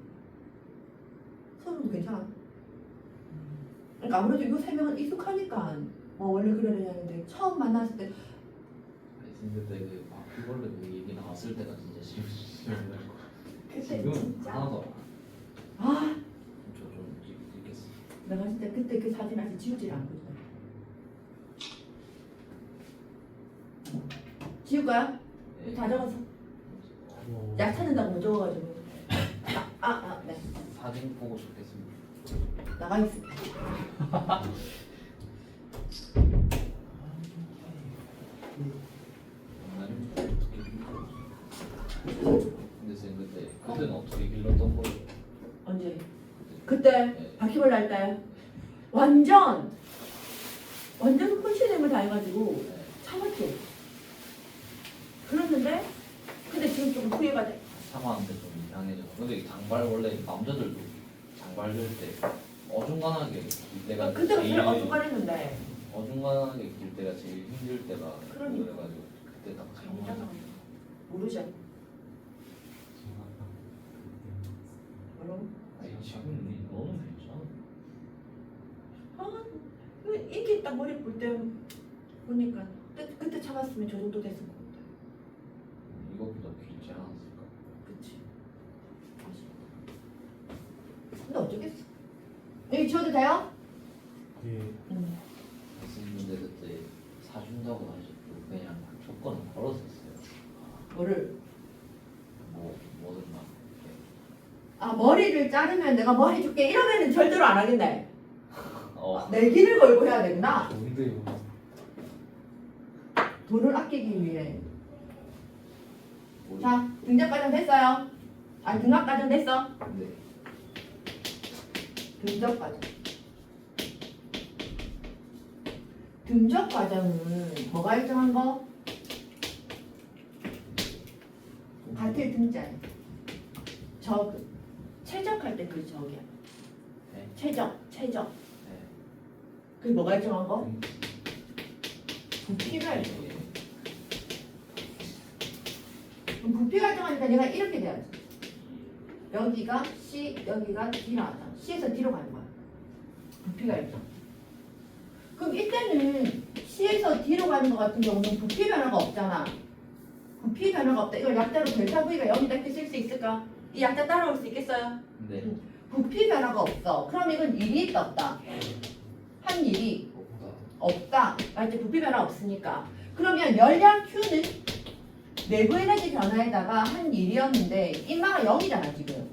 Speaker 1: 선우도 괜찮아. 그러니까 아무래도 이거 설명은 익숙하니까 뭐 원래 그래야 되는데 처음 만났을 때
Speaker 2: 아니 근데 그 바퀴벌레 그 얘기 나왔을 때가 진짜 심했고
Speaker 1: 그때
Speaker 2: 지금
Speaker 1: 진짜
Speaker 2: 하나도
Speaker 1: 아
Speaker 2: 저좀 있겠어.
Speaker 1: 내가 진짜 그때 그 사진 아직 지우질 않거든. 지울 거야?
Speaker 2: 네.
Speaker 1: 다 적었어. 약 찾는다고 뭐 적어가지고. 네.
Speaker 2: 사진 보고 좋겠습니다.
Speaker 1: 나가 있어.
Speaker 2: 근데 쌤 그때는 어떻게 길렀던 거예요?
Speaker 1: 언제? 그때
Speaker 2: 네.
Speaker 1: 바퀴벌레 할 때 완전 훔치는 걸 다 해가지고
Speaker 2: 네.
Speaker 1: 참았지. 그랬는데 근데 지금 좀 후회가 돼.
Speaker 2: 사과하는데 좀 이상해져. 근데 이 장발 원래 남자들도 장발 될때 어중간하게 길 때가
Speaker 1: 그때가
Speaker 2: 제일
Speaker 1: 제일 어중간했는데
Speaker 2: 어중간하게 길 때가 제일 힘들 때가
Speaker 1: 그러니까.
Speaker 2: 그래가지고 그때 딱
Speaker 1: 진짜
Speaker 2: 장발.
Speaker 1: 모르죠.
Speaker 3: 제가 딱 그때
Speaker 2: 지금 너는 괜찮아.
Speaker 1: 아, 이게 딱 머리 볼 때 보니까 그때 참았으면 저 정도 됐을 것 같아.
Speaker 2: 이것보다 길지 않았을까?
Speaker 1: 그치. 근데 어쩌겠어. 여기 지워도 돼요?
Speaker 3: 예.
Speaker 4: 교수님들 그때 사준다고 하셨고 그냥 조건을 걸었었어요.
Speaker 1: 뭐를?
Speaker 4: 뭐든 막
Speaker 1: 아, 머리를 자르면 내가 머리 줄게 이러면은 절대로 안 하겠네.
Speaker 4: 어.
Speaker 1: 내기를 걸고 해야 되구나.
Speaker 3: 좋은데요.
Speaker 1: 돈을 아끼기 위해.
Speaker 4: 뭐
Speaker 1: 자, 등장 과정 됐어요? 아니, 등합 과정 됐어?
Speaker 4: 네.
Speaker 1: 등적 과정. 등적 과정은 뭐가 일정한 거? 같을 등자에 적. 최적할 때 그 적이야.
Speaker 4: 네.
Speaker 1: 최적.
Speaker 4: 네.
Speaker 1: 그게 뭐가 일정한 거? 부피가 일정해. 그럼 부피가 일정하니까 내가 이렇게 돼야지. 여기가 C, 여기가 D 나왔다. C에서 D로 가는 거야. 부피가 일정. 그럼 이때는 C에서 D로 가는 것 같은 경우는 부피 변화가 없잖아. 부피 변화가 없다. 이걸 약자로 델타 V가 0이다 이렇게 쓸 수 있을까? 이 약자 따라올 수 있겠어요?
Speaker 4: 네.
Speaker 1: 부피 변화가 없어. 그럼 이건 일이 있다 없다. 한 일이 없다. 맞지? 부피 변화 없으니까. 그러면 열량 Q는 내부 에너지 변화에다가 한 일이었는데 인마가 0이잖아 지금.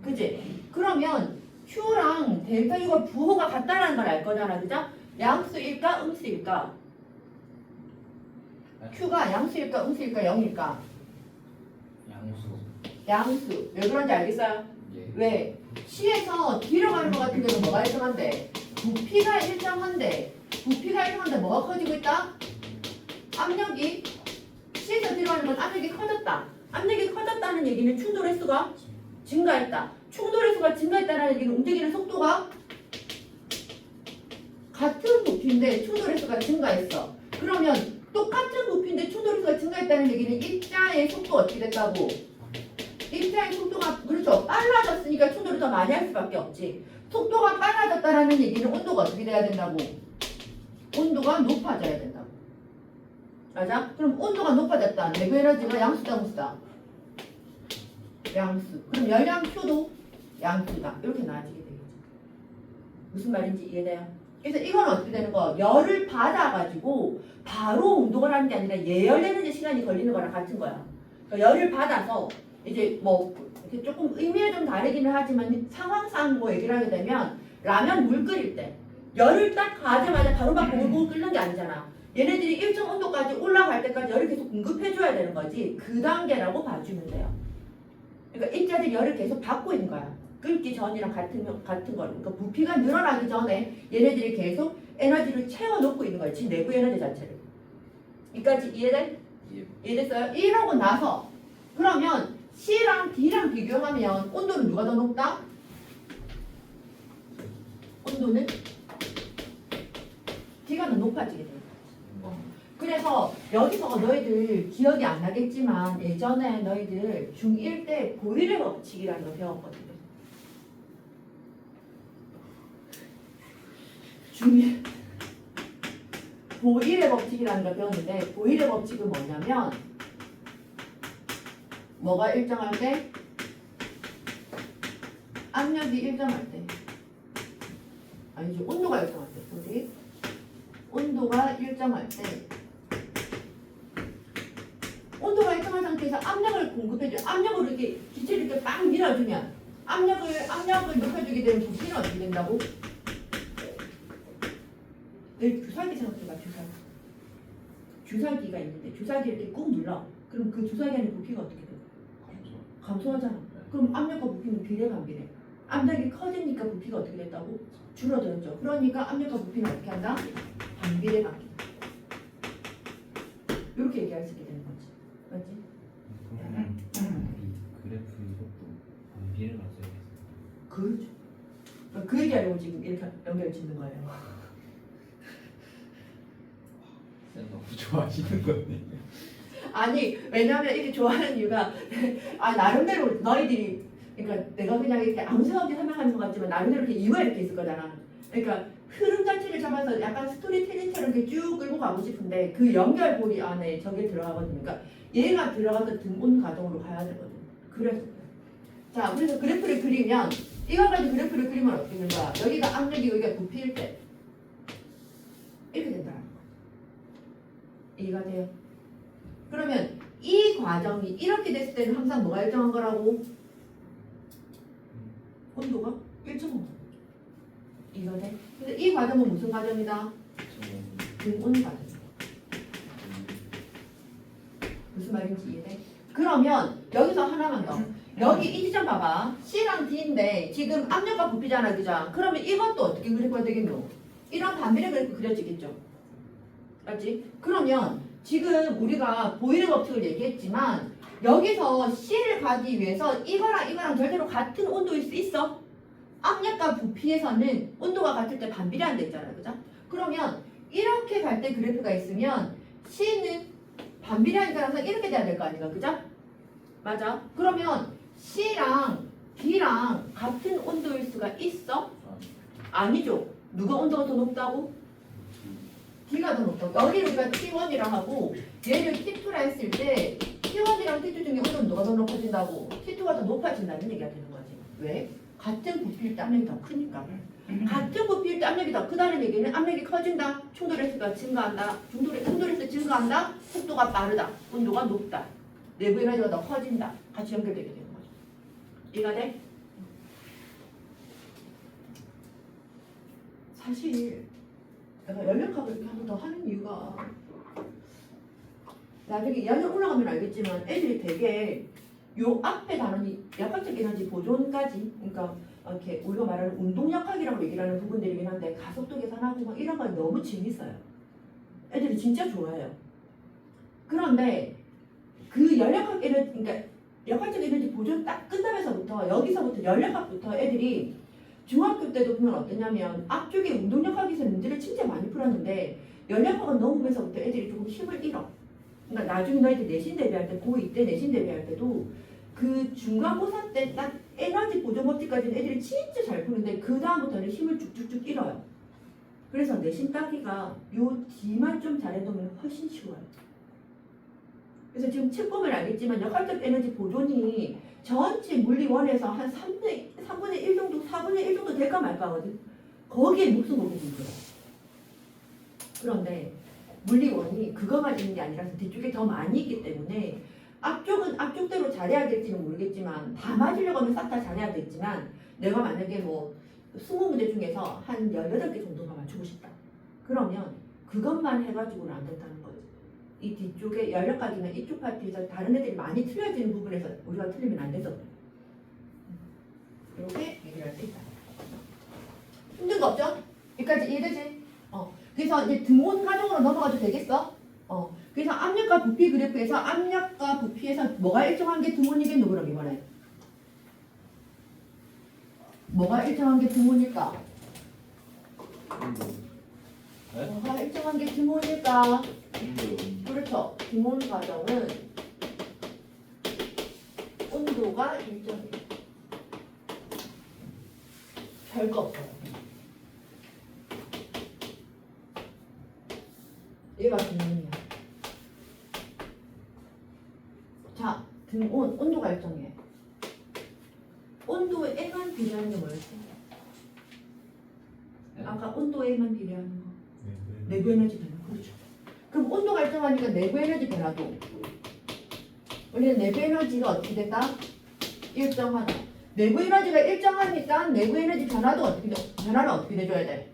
Speaker 1: 그지? 그러면 Q랑 델타 U가 부호가 같다라는 걸 알 거잖아. 그죠? 양수일까 음수일까? Q가 양수일까 음수일까 0일까?
Speaker 4: 양수.
Speaker 1: 양수. 왜 그런지 알겠어요?
Speaker 4: 예.
Speaker 1: 왜? C에서 D로 가는 것 같은 경우는 뭐가 일정한데? 부피가 일정한데 뭐가 커지고 있다? 압력이 C에서 D로 가는 건 압력이 커졌다. 압력이 커졌다는 얘기는 충돌 횟수가 증가했다. 충돌 횟수가 증가했다는 얘기는 움직이는 속도가 같은 부피인데 충돌 횟수가 증가했어. 그러면 똑같은 부피인데 충돌 횟수가 증가했다는 얘기는 입자의 속도가 어떻게 됐다고? 입자의 속도가 그렇죠. 빨라졌으니까 충돌을 더 많이 할 수밖에 없지. 속도가 빨라졌다는 얘기는 온도가 어떻게 돼야 된다고? 온도가 높아져야 된다고. 맞아? 그럼 온도가 높아졌다. 내부 에너지가 양수다 무수다? 양수. 그럼 열량 Q도 양수다. 이렇게 나눠지게 되겠죠. 무슨 말인지 이해돼요? 그래서 이건 어떻게 되는 거? 열을 받아가지고 바로 운동을 하는 게 아니라 예열되는 데 시간이 걸리는 거랑 같은 거야. 그러니까 열을 받아서 이제 뭐 이렇게 조금 의미가 좀 다르기는 하지만 상황상 뭐 얘기를 하게 되면 라면 물 끓일 때 열을 딱 가자마자 바로 막 고글고글 끓는 게 아니잖아. 얘네들이 일정 온도까지 올라갈 때까지 열을 계속 공급해줘야 되는 거지. 그 단계라고 봐주면 돼요. 그러니까 입자들이 열을 계속 받고 있는 거야. 끓기 전이랑 같은 거. 그러니까 부피가 늘어나기 전에 얘네들이 계속 에너지를 채워놓고 있는 거야. 지 내부 에너지 자체를. 여기까지 이해돼?
Speaker 4: 예.
Speaker 1: 이해됐어요? 이러고 나서 그러면 C랑 D랑 비교하면 온도는 누가 더 높다? 온도는 D가 더 높아지게 돼요. 그래서 여기서 너희들 기억이 안 나겠지만 예전에 너희들 중1 때 보일의 법칙이라는 거 배웠거든요. 중1 보일의 법칙이라는 걸 배웠는데 보일의 법칙은 뭐냐면 뭐가 일정할 때? 압력이 일정할 때. 아니지, 온도가 일정할 때. 소리. 온도가 일정할 때. 온도가 일정한 상태에서 압력을 공급해줘. 압력으로 이렇게 기체를 이렇게 빡 밀어주면 압력을 높여주게 되면 부피는 어떻게 된다고? 내 주사기 생각해봐. 주사기가 있는데 주사기 이렇게 꾹 눌러. 그럼 그 주사기 안에 부피가 어떻게 돼? 감소하잖아. 그럼 압력과 부피는 비례 반비례. 압력이 커지니까 부피가 어떻게 됐다고? 줄어들었죠. 그러니까 압력과 부피는 어떻게 한다? 반비례 반비. 이렇게 얘기할 수 있게 되는 거지. 맞지?
Speaker 3: 이 그래프 이것도 반비례가 써야겠어요.
Speaker 1: 그렇죠. 그 얘기하려고 지금 이렇게 연결 짓는 거예요.
Speaker 4: 쌤 너무 좋아하시는 건데.
Speaker 1: 아니 왜냐면 이렇게 좋아하는 이유가 나름대로 너희들이 그러니까 내가 그냥 이렇게 아무 생각 없이 설명하는 것 같지만 나름대로 이렇게 이유가 이렇게 있을 거잖아. 그러니까 흐름 자체를 잡아서 약간 스토리텔링처럼 이렇게 쭉 끌고 가고 싶은데 그 연결고리 안에 저게 들어가거든요. 그러니까 얘가 들어가서 등온 과정으로 가야 되거든. 그래서 자, 그래서 그래프를 그리면 이걸 가지고 그래프를 그리면 어떻게 된다? 여기가 압력이 여기가 부피일 때 이렇게 된다. 이해가 돼요? 그러면 이 과정이 이렇게 됐을 때는 항상 뭐가 일정한 거라고? 온도가 일정한 거. 이해가 돼? 그래서 이 과정은 무슨 과정이다? 등온 과정. 무슨 말인지 이해돼? 그러면 여기서 하나만 더. 여기 이 지점 봐봐. C랑 D인데 지금 압력과 부피잖아, 그죠? 그러면 이것도 어떻게 그래프가 되겠노? 이런 반비례 그래프 그려지겠죠? 맞지? 그러면 지금 우리가 보이는 법칙을 얘기했지만 여기서 C를 가기 위해서 이거랑 절대로 같은 온도일 수 있어? 압력과 부피에서는 온도가 같을 때 반비례한다 했잖아, 그죠? 그러면 이렇게 갈 때 그래프가 있으면 C는 반비례하니까 항상 이렇게 돼야 될 거 아닌가, 그죠? 맞아? 그러면 C랑 D랑 같은 온도일 수가 있어? 아니죠. 누가 온도가 더 높다고? D가 더 높다고. 여기를 우리가 T1이라 하고 얘를 T2라 했을 때 T1이랑 T2 중에 온도는 누가 더 높아진다고? T2가 더 높아진다는 얘기가 되는 거지. 왜? 같은 부피일 때 압력이 더 크니까. 같은 부피일 때 압력이 더 크다는 얘기는 압력이 커진다. 충돌횟수가 증가한다. 충돌횟수 증가한다. 속도가 빠르다. 온도가 높다. 내부 에너지가 더 커진다. 같이 연결되게 되는 거죠. 이해가 돼? 사실 내가 연력학을 이렇게 한 번 더 하는 이유가 나중에 2학년 올라가면 알겠지만 애들이 되게 요 앞에 단원이 역학적 에너지 보존까지 그러니까 이렇게 우리가 말하는 운동역학이라고 얘기를 하는 부분들이긴 한데 가속도 계산하고 막 이런 거 너무 재밌어요. 애들이 진짜 좋아해요. 그런데 그 연력학 에너지 그러니까 역학적 에너지 보존 딱 끝나면서부터 여기서부터 연력학부터 애들이 중학교 때도 보면 어떠냐면 앞쪽에 운동역학에서 문제를 진짜 많이 풀었는데 연력학은 넘으면서부터 애들이 조금 힘을 잃어. 그러니까 나중에 너희들 내신 대비할 때 고2 때 내신 대비할 때도 그 중간고사 때 딱 에너지 보존 법칙까지는 애들이 진짜 잘 푸는데 그 다음부터는 힘을 쭉쭉쭉 잃어요. 그래서 내신 따기가 요 D만 좀 잘해두면 훨씬 쉬워요. 그래서 지금 책 보면 알겠지만 역학적 에너지 보존이 전체 물리원에서 한 3분의 1 정도, 4분의 1 정도 될까 말까 하거든. 거기에 목숨 걸고 있는 거예요. 그런데 물리원이 그것만 있는 게 아니라서 뒤쪽에 더 많이 있기 때문에 앞쪽은 앞쪽대로 잘해야 될지는 모르겠지만 다 맞으려고 하면 싹 다 잘해야 되겠지만 내가 만약에 뭐 20문제 중에서 한 18개 정도만 맞추고 싶다. 그러면 그것만 해가지고는 안 된다는 거예요. 이 뒤쪽에 연력각이나 이쪽 파트에서 다른 애들이 많이 틀려지는 부분에서 우리가 틀리면 안 돼서 이렇게 얘기를 할 수 있다. 힘든 거 없죠? 여기까지 이해되지? 그래서 이제 등온 과정으로 넘어가도 되겠어? 그래서 압력과 부피 그래프에서 압력과 부피에서 뭐가 일정한 게 등온이겠노? 그럼 이번에 뭐가 일정한 게 등온일까?
Speaker 2: 네?
Speaker 1: 뭐가 일정한 게 등온일까?
Speaker 2: 온도.
Speaker 1: 그렇죠. 등온 과정은 온도가 일정해요. 별거 없어요. 얘가 등온이야. 자, 등온, 온도가 일정해. 온도에만 비례하는 게 뭐였지? 아까 온도에만 비례하는 거. 내부 에너지 변화. 그렇죠. 그럼 온도가 일정하니까 내부 에너지 변화도 우리는 내부 에너지가 어떻게 됐다? 일정하다. 내부 에너지가 일정하니까 내부 에너지 변화도 변화는 어떻게 돼줘야 돼?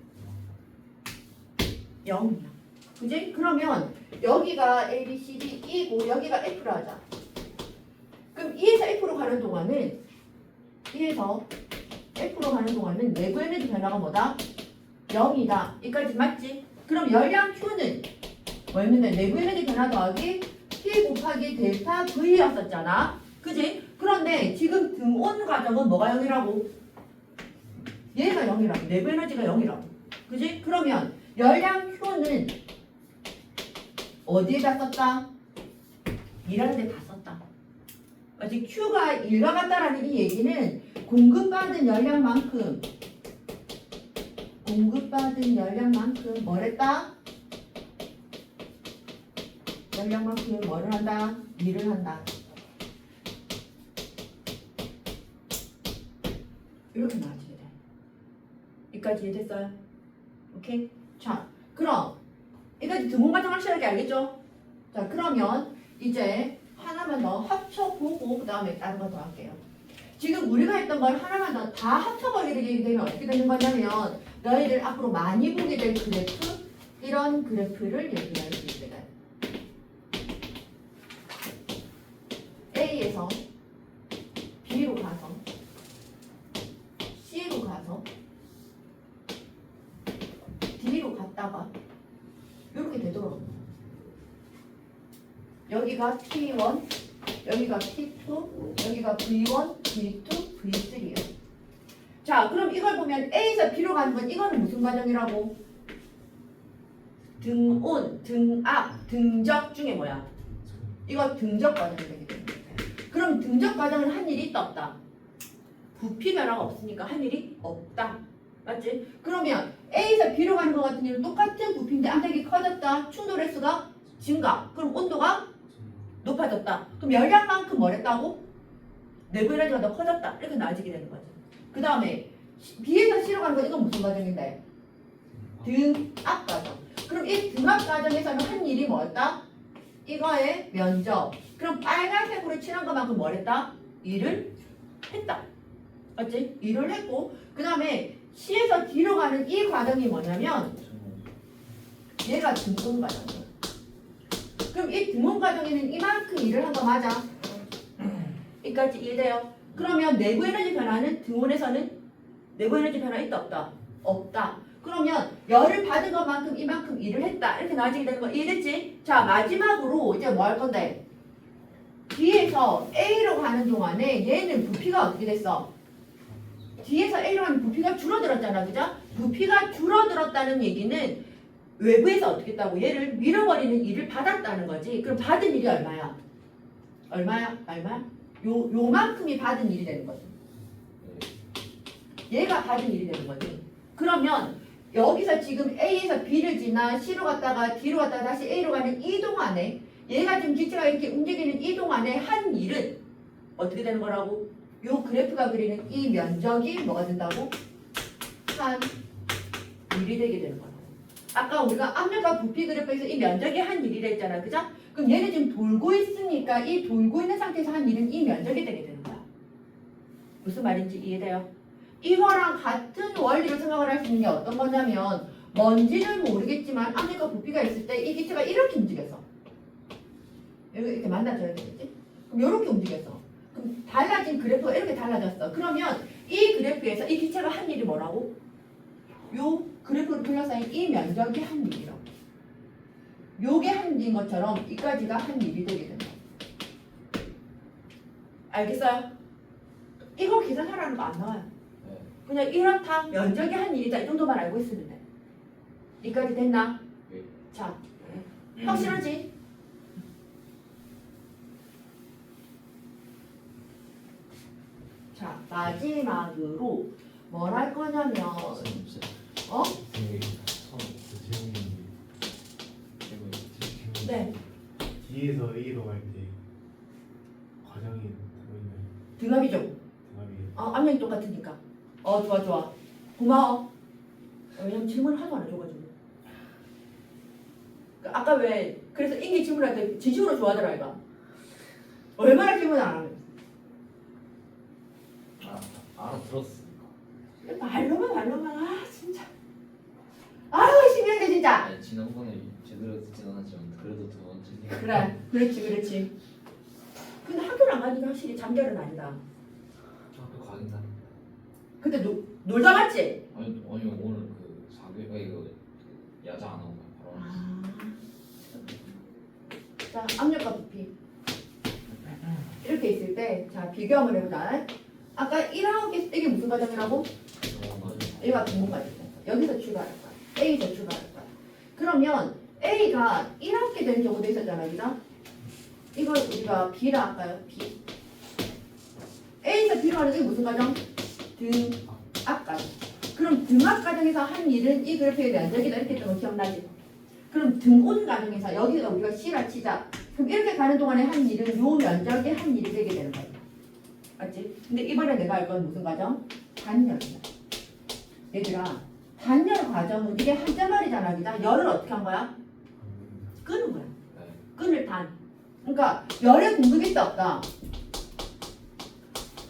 Speaker 1: 0이야. 그지? 그러면 여기가 A, B, C, D, E고 여기가 F로 하자. 그럼 E에서 F로 가는 동안은 E에서 F로 가는 동안은 내부 에너지 변화가 뭐다? 0이다. 여기까지 맞지? 그럼 열량 Q는 뭐였는데 내부 에너지 변화 더하기 P 곱하기 델타 V였었잖아. 그지? 그런데 지금 등온 과정은 뭐가 0이라고? 얘가 0이라고. 내부 에너지가 0이라고. 그지? 그러면 열량 Q는 어디에다 썼다? 일하는 데 다 썼다. 아직 Q가 1과 같다라는 이 얘기는 공급받은 열량만큼 뭐랬다? 열량만큼 뭐를 한다? 일을 한다. 이렇게 나와지게 돼. 여기까지 이해됐어요? 오케이? 자, 그럼 여기까지 등호과정 확실하게 알겠죠? 자, 그러면 이제 하나만 더 합쳐보고 그 다음에 다른 거 더 할게요. 지금 우리가 했던 걸 하나만 더 다 합쳐버리게 되면 어떻게 되는 거냐면 너희들 앞으로 많이 보게 될 그래프, 이런 그래프를 얘기할 수 있게 돼. A에서 B로 가서 C로 가서 D로 갔다가 이렇게 되더라고요. 여기가 P1, 여기가 P2, 여기가 V1, V2, V3예요. 자, 그럼 이걸 보면 A에서 B로 가는 건 이거는 무슨 과정이라고? 등온, 등압, 등적 중에 뭐야? 이거 등적 과정이 되게 됩니다. 그럼 등적 과정은 한 일이 있다 없다? 부피 변화가 없으니까 한 일이 없다. 맞지? 그러면 A에서 B로 가는 것 같은 경우는 똑같은 부피인데 암흑이 커졌다. 충돌 횟수가 증가. 그럼 온도가 높아졌다. 그럼 열량만큼 뭐랬다고? 내부 에너지가 더 커졌다. 이렇게 나아지게 되는 거죠. 그 다음에 B에서 C로 가는 건 이건 무슨 과정인데? 등압 과정. 그럼 이 등압 과정에서는 한 일이 뭐였다? 이거의 면적. 그럼 빨간색으로 칠한 것만큼 뭐랬다? 일을 했다. 맞지? 일을 했고 그 다음에 C에서 D로 가는 이 과정이 뭐냐면 얘가 등온 과정이에요. 그럼 이 등온 과정에는 이만큼 일을 한 거 맞아? 여기까지 이해돼요? 그러면 내부 에너지 변화는 등온에서는 내부 에너지 변화 있다 없다? 없다. 그러면 열을 받은 것만큼 이만큼 일을 했다. 이렇게 나와지게 되는 거 이해됐지? 자, 마지막으로 이제 뭐 할 건데? D에서 A로 가는 동안에 얘는 부피가 어떻게 됐어? D에서 A로 가는 부피가 줄어들었잖아. 그죠? 부피가 줄어들었다는 얘기는 외부에서 어떻게 했다고? 얘를 밀어버리는 일을 받았다는 거지. 그럼 받은 일이 얼마야? 얼마야? 요만큼이 받은 일이 되는 거지. 얘가 받은 일이 되는 거지. 그러면 여기서 지금 A에서 B를 지나 C로 갔다가 D로 갔다가 다시 A로 가는 이 동안에 얘가 지금 기체가 이렇게 움직이는 이 동안에 한 일은 어떻게 되는 거라고? 요 그래프가 그리는 이 면적이 뭐가 된다고? 한 일이 되게 되는 거라고. 아까 우리가 압력과 부피 그래프에서 이 면적이 한 일이라 했잖아. 그죠? 그럼 얘는 지금 돌고 있으니까 이 돌고 있는 상태에서 한 일은 이 면적이 되게 되는 거야. 무슨 말인지 이해돼요? 이거랑 같은 원리로 생각을 할 수 있는 게 어떤 거냐면 뭔지는 모르겠지만 압력과 부피가 있을 때 이 기체가 이렇게 움직였어. 이렇게 만나줘야 되겠지? 그럼 이렇게 움직였어. 그럼 달라진 그래프가 이렇게 달라졌어. 그러면 이 그래프에서 이 기체가 한 일이 뭐라고? 요 그래프를 둘러싸인 이 면적이 한 일이라고. 요게 한 일인 것처럼 이까지가 한 일이 되게 된다. 알겠어요? 이거 계산하라는 거 안 나와요. 그냥 이렇다. 면적이 한 일이다. 이 정도만 알고 있으면 돼. 이까지 됐나?
Speaker 2: 네.
Speaker 1: 자, 확실하지? 자, 마지막으로 뭘 할 거냐면 어? 네.
Speaker 3: D에서 A로 갈 때 과정이 들어있나요?
Speaker 1: 등압이죠?
Speaker 3: 등압이
Speaker 1: 압력이 똑같으니까. 좋아. 고마워. 왜냐면 질문을 하도 안 해줘가지고. 아까 왜 그래서 인기 질문할 때 진심으로 좋아하더라 이거. 얼마나 질문 안 하면.
Speaker 2: 알아들었으니까.
Speaker 1: 말로만 진짜. 신기하네 진짜.
Speaker 4: 아니, 지난번에 제대로 듣진 않았지만 그래도 두 번째.
Speaker 1: 그래, 그렇지. 근데 학교를 안 가니까 확실히 잠결은 아니다.
Speaker 4: 학교 가긴 다.
Speaker 1: 근데 놀다 갔지?
Speaker 4: 아니 오늘 그 4교가 이거 야자 안 하고 바로.
Speaker 1: 자, 압력과 부피. 이렇게 있을 때, 자, 비교 한번 해보자. 아까 1하고 이게 무슨 과정이라고? A가 등분 과정이야. 여기서 추가할 거야. A에서 추가할 거야. 그러면 A가 1학기 되는 경우도 있었잖아, 그죠? 이걸 우리가 B라 할까요? B. A에서 B로 가는 게 무슨 과정? 등압 과정. 그럼 등압 과정에서 한 일은 이 그래프의 면적이다 이렇게 했던 거 기억나지? 그럼 등온 과정에서 여기가 우리가 C라 치자. 그럼 이렇게 가는 동안에 한 일은 요 면적의 한 일이 되게 되는 거야. 맞지? 근데 이번에 내가 할 건 무슨 과정? 단열이야. 얘들아, 단열 과정은 이게 한자말이잖아. 그냥 열을 어떻게 한 거야? 끄는 거야.
Speaker 4: 네.
Speaker 1: 끈을 단. 그러니까 열의 공급이 있다 없다.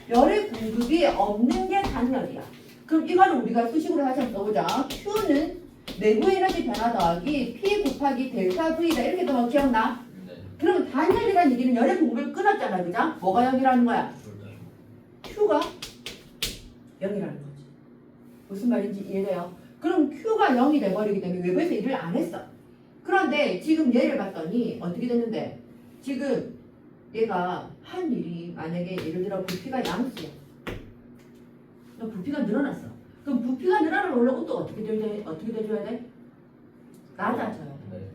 Speaker 1: 열의 공급이 없는 게 단열이야. 그럼 이거는 우리가 수식으로 다시 한번 써보자. Q는 내부 에너지 변화 더하기 P 곱하기 델타 V다 이렇게 더 기억나?
Speaker 4: 네.
Speaker 1: 그러면 단열이라는 얘기는 열의 공급을 끊었잖아. 그죠? 뭐가 0이라는 거야? Q가 0이라는 거지. 무슨 말인지 이해돼요? 그럼 Q가 0이 돼버리기 때문에 외부에서 일을 안 했어. 그런데 지금 얘를 봤더니 어떻게 됐는데 지금 얘가 한 일이 만약에 예를 들어 부피가 양수야. 그럼 부피가 늘어났어. 그럼 부피가 늘어나면 원래 온도가 어떻게 돼줘야 돼? 낮아져야 돼.
Speaker 4: 네.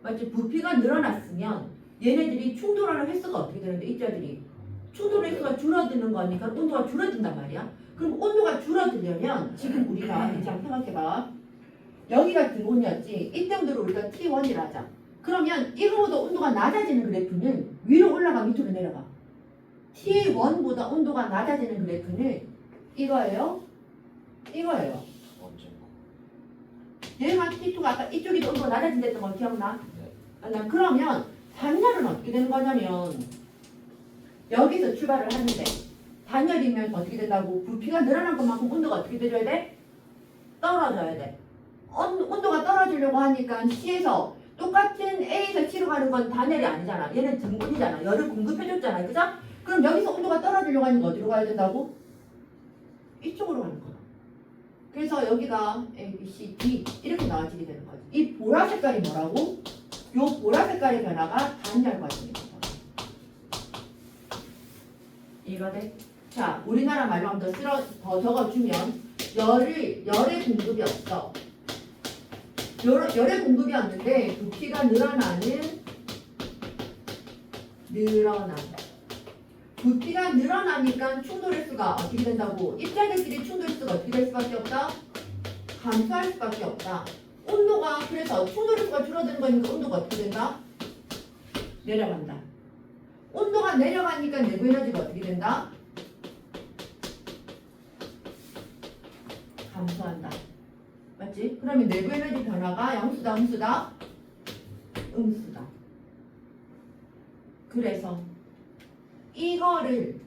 Speaker 1: 맞지? 부피가 늘어났으면 얘네들이 충돌하는 횟수가 어떻게 되는데 입자들이 충돌 횟수가 줄어드는 거니까 온도가 줄어든단 말이야. 그럼 온도가 줄어들려면 지금 우리가 이제 한번 생각해봐. 여기가 등온이었지. 이때 온도를 우리가 T1이라 하자. 그러면 이거보다 온도가 낮아지는 그래프는 위로 올라가 밑으로 내려가. T1보다 온도가 낮아지는 그래프는 이거예요. 이거예요.
Speaker 4: 번째 거.
Speaker 1: 얘가 T2가 아까 이쪽이 더 온도가 낮아진다던 거 기억나?
Speaker 4: 네.
Speaker 1: 그러면 단열은 어떻게 되는 거냐면 여기서 출발을 하는데 단열이면 어떻게 된다고? 부피가 늘어난 것만큼 온도가 어떻게 돼줘야 돼? 떨어져야 돼. 온도가 떨어지려고 하니까 C에서 똑같은 A에서 T로 가는 건 단열이 아니잖아. 얘는 등온이잖아. 열을 공급해줬잖아. 그죠? 그럼 여기서 온도가 떨어지려고 하니까 어디로 가야 된다고? 이쪽으로 가는 거야. 그래서 여기가 A, B, C, D 이렇게 나와지게 되는 거지. 이 보라 색깔이 뭐라고? 요 보라 색깔의 변화가 단열 과정입니다. 이해가 돼? 자, 우리나라 말로 한번 더 적어주면 열의 공급이 없어. 열의 공급이 없는데 부피가 늘어나는 부피가 늘어나니까 충돌횟수가 어떻게 된다고? 입자들끼리 충돌횟수가 어떻게 될 수밖에 없다? 감소할 수밖에 없다. 온도가 그래서 충돌횟수가 줄어드는 거니까 온도가 어떻게 된다? 내려간다. 온도가 내려가니까 내부 에너지가 어떻게 된다? 감소한다. 맞지? 그러면 내부 에너지 변화가 양수다, 음수다? 음수다. 그래서 이거를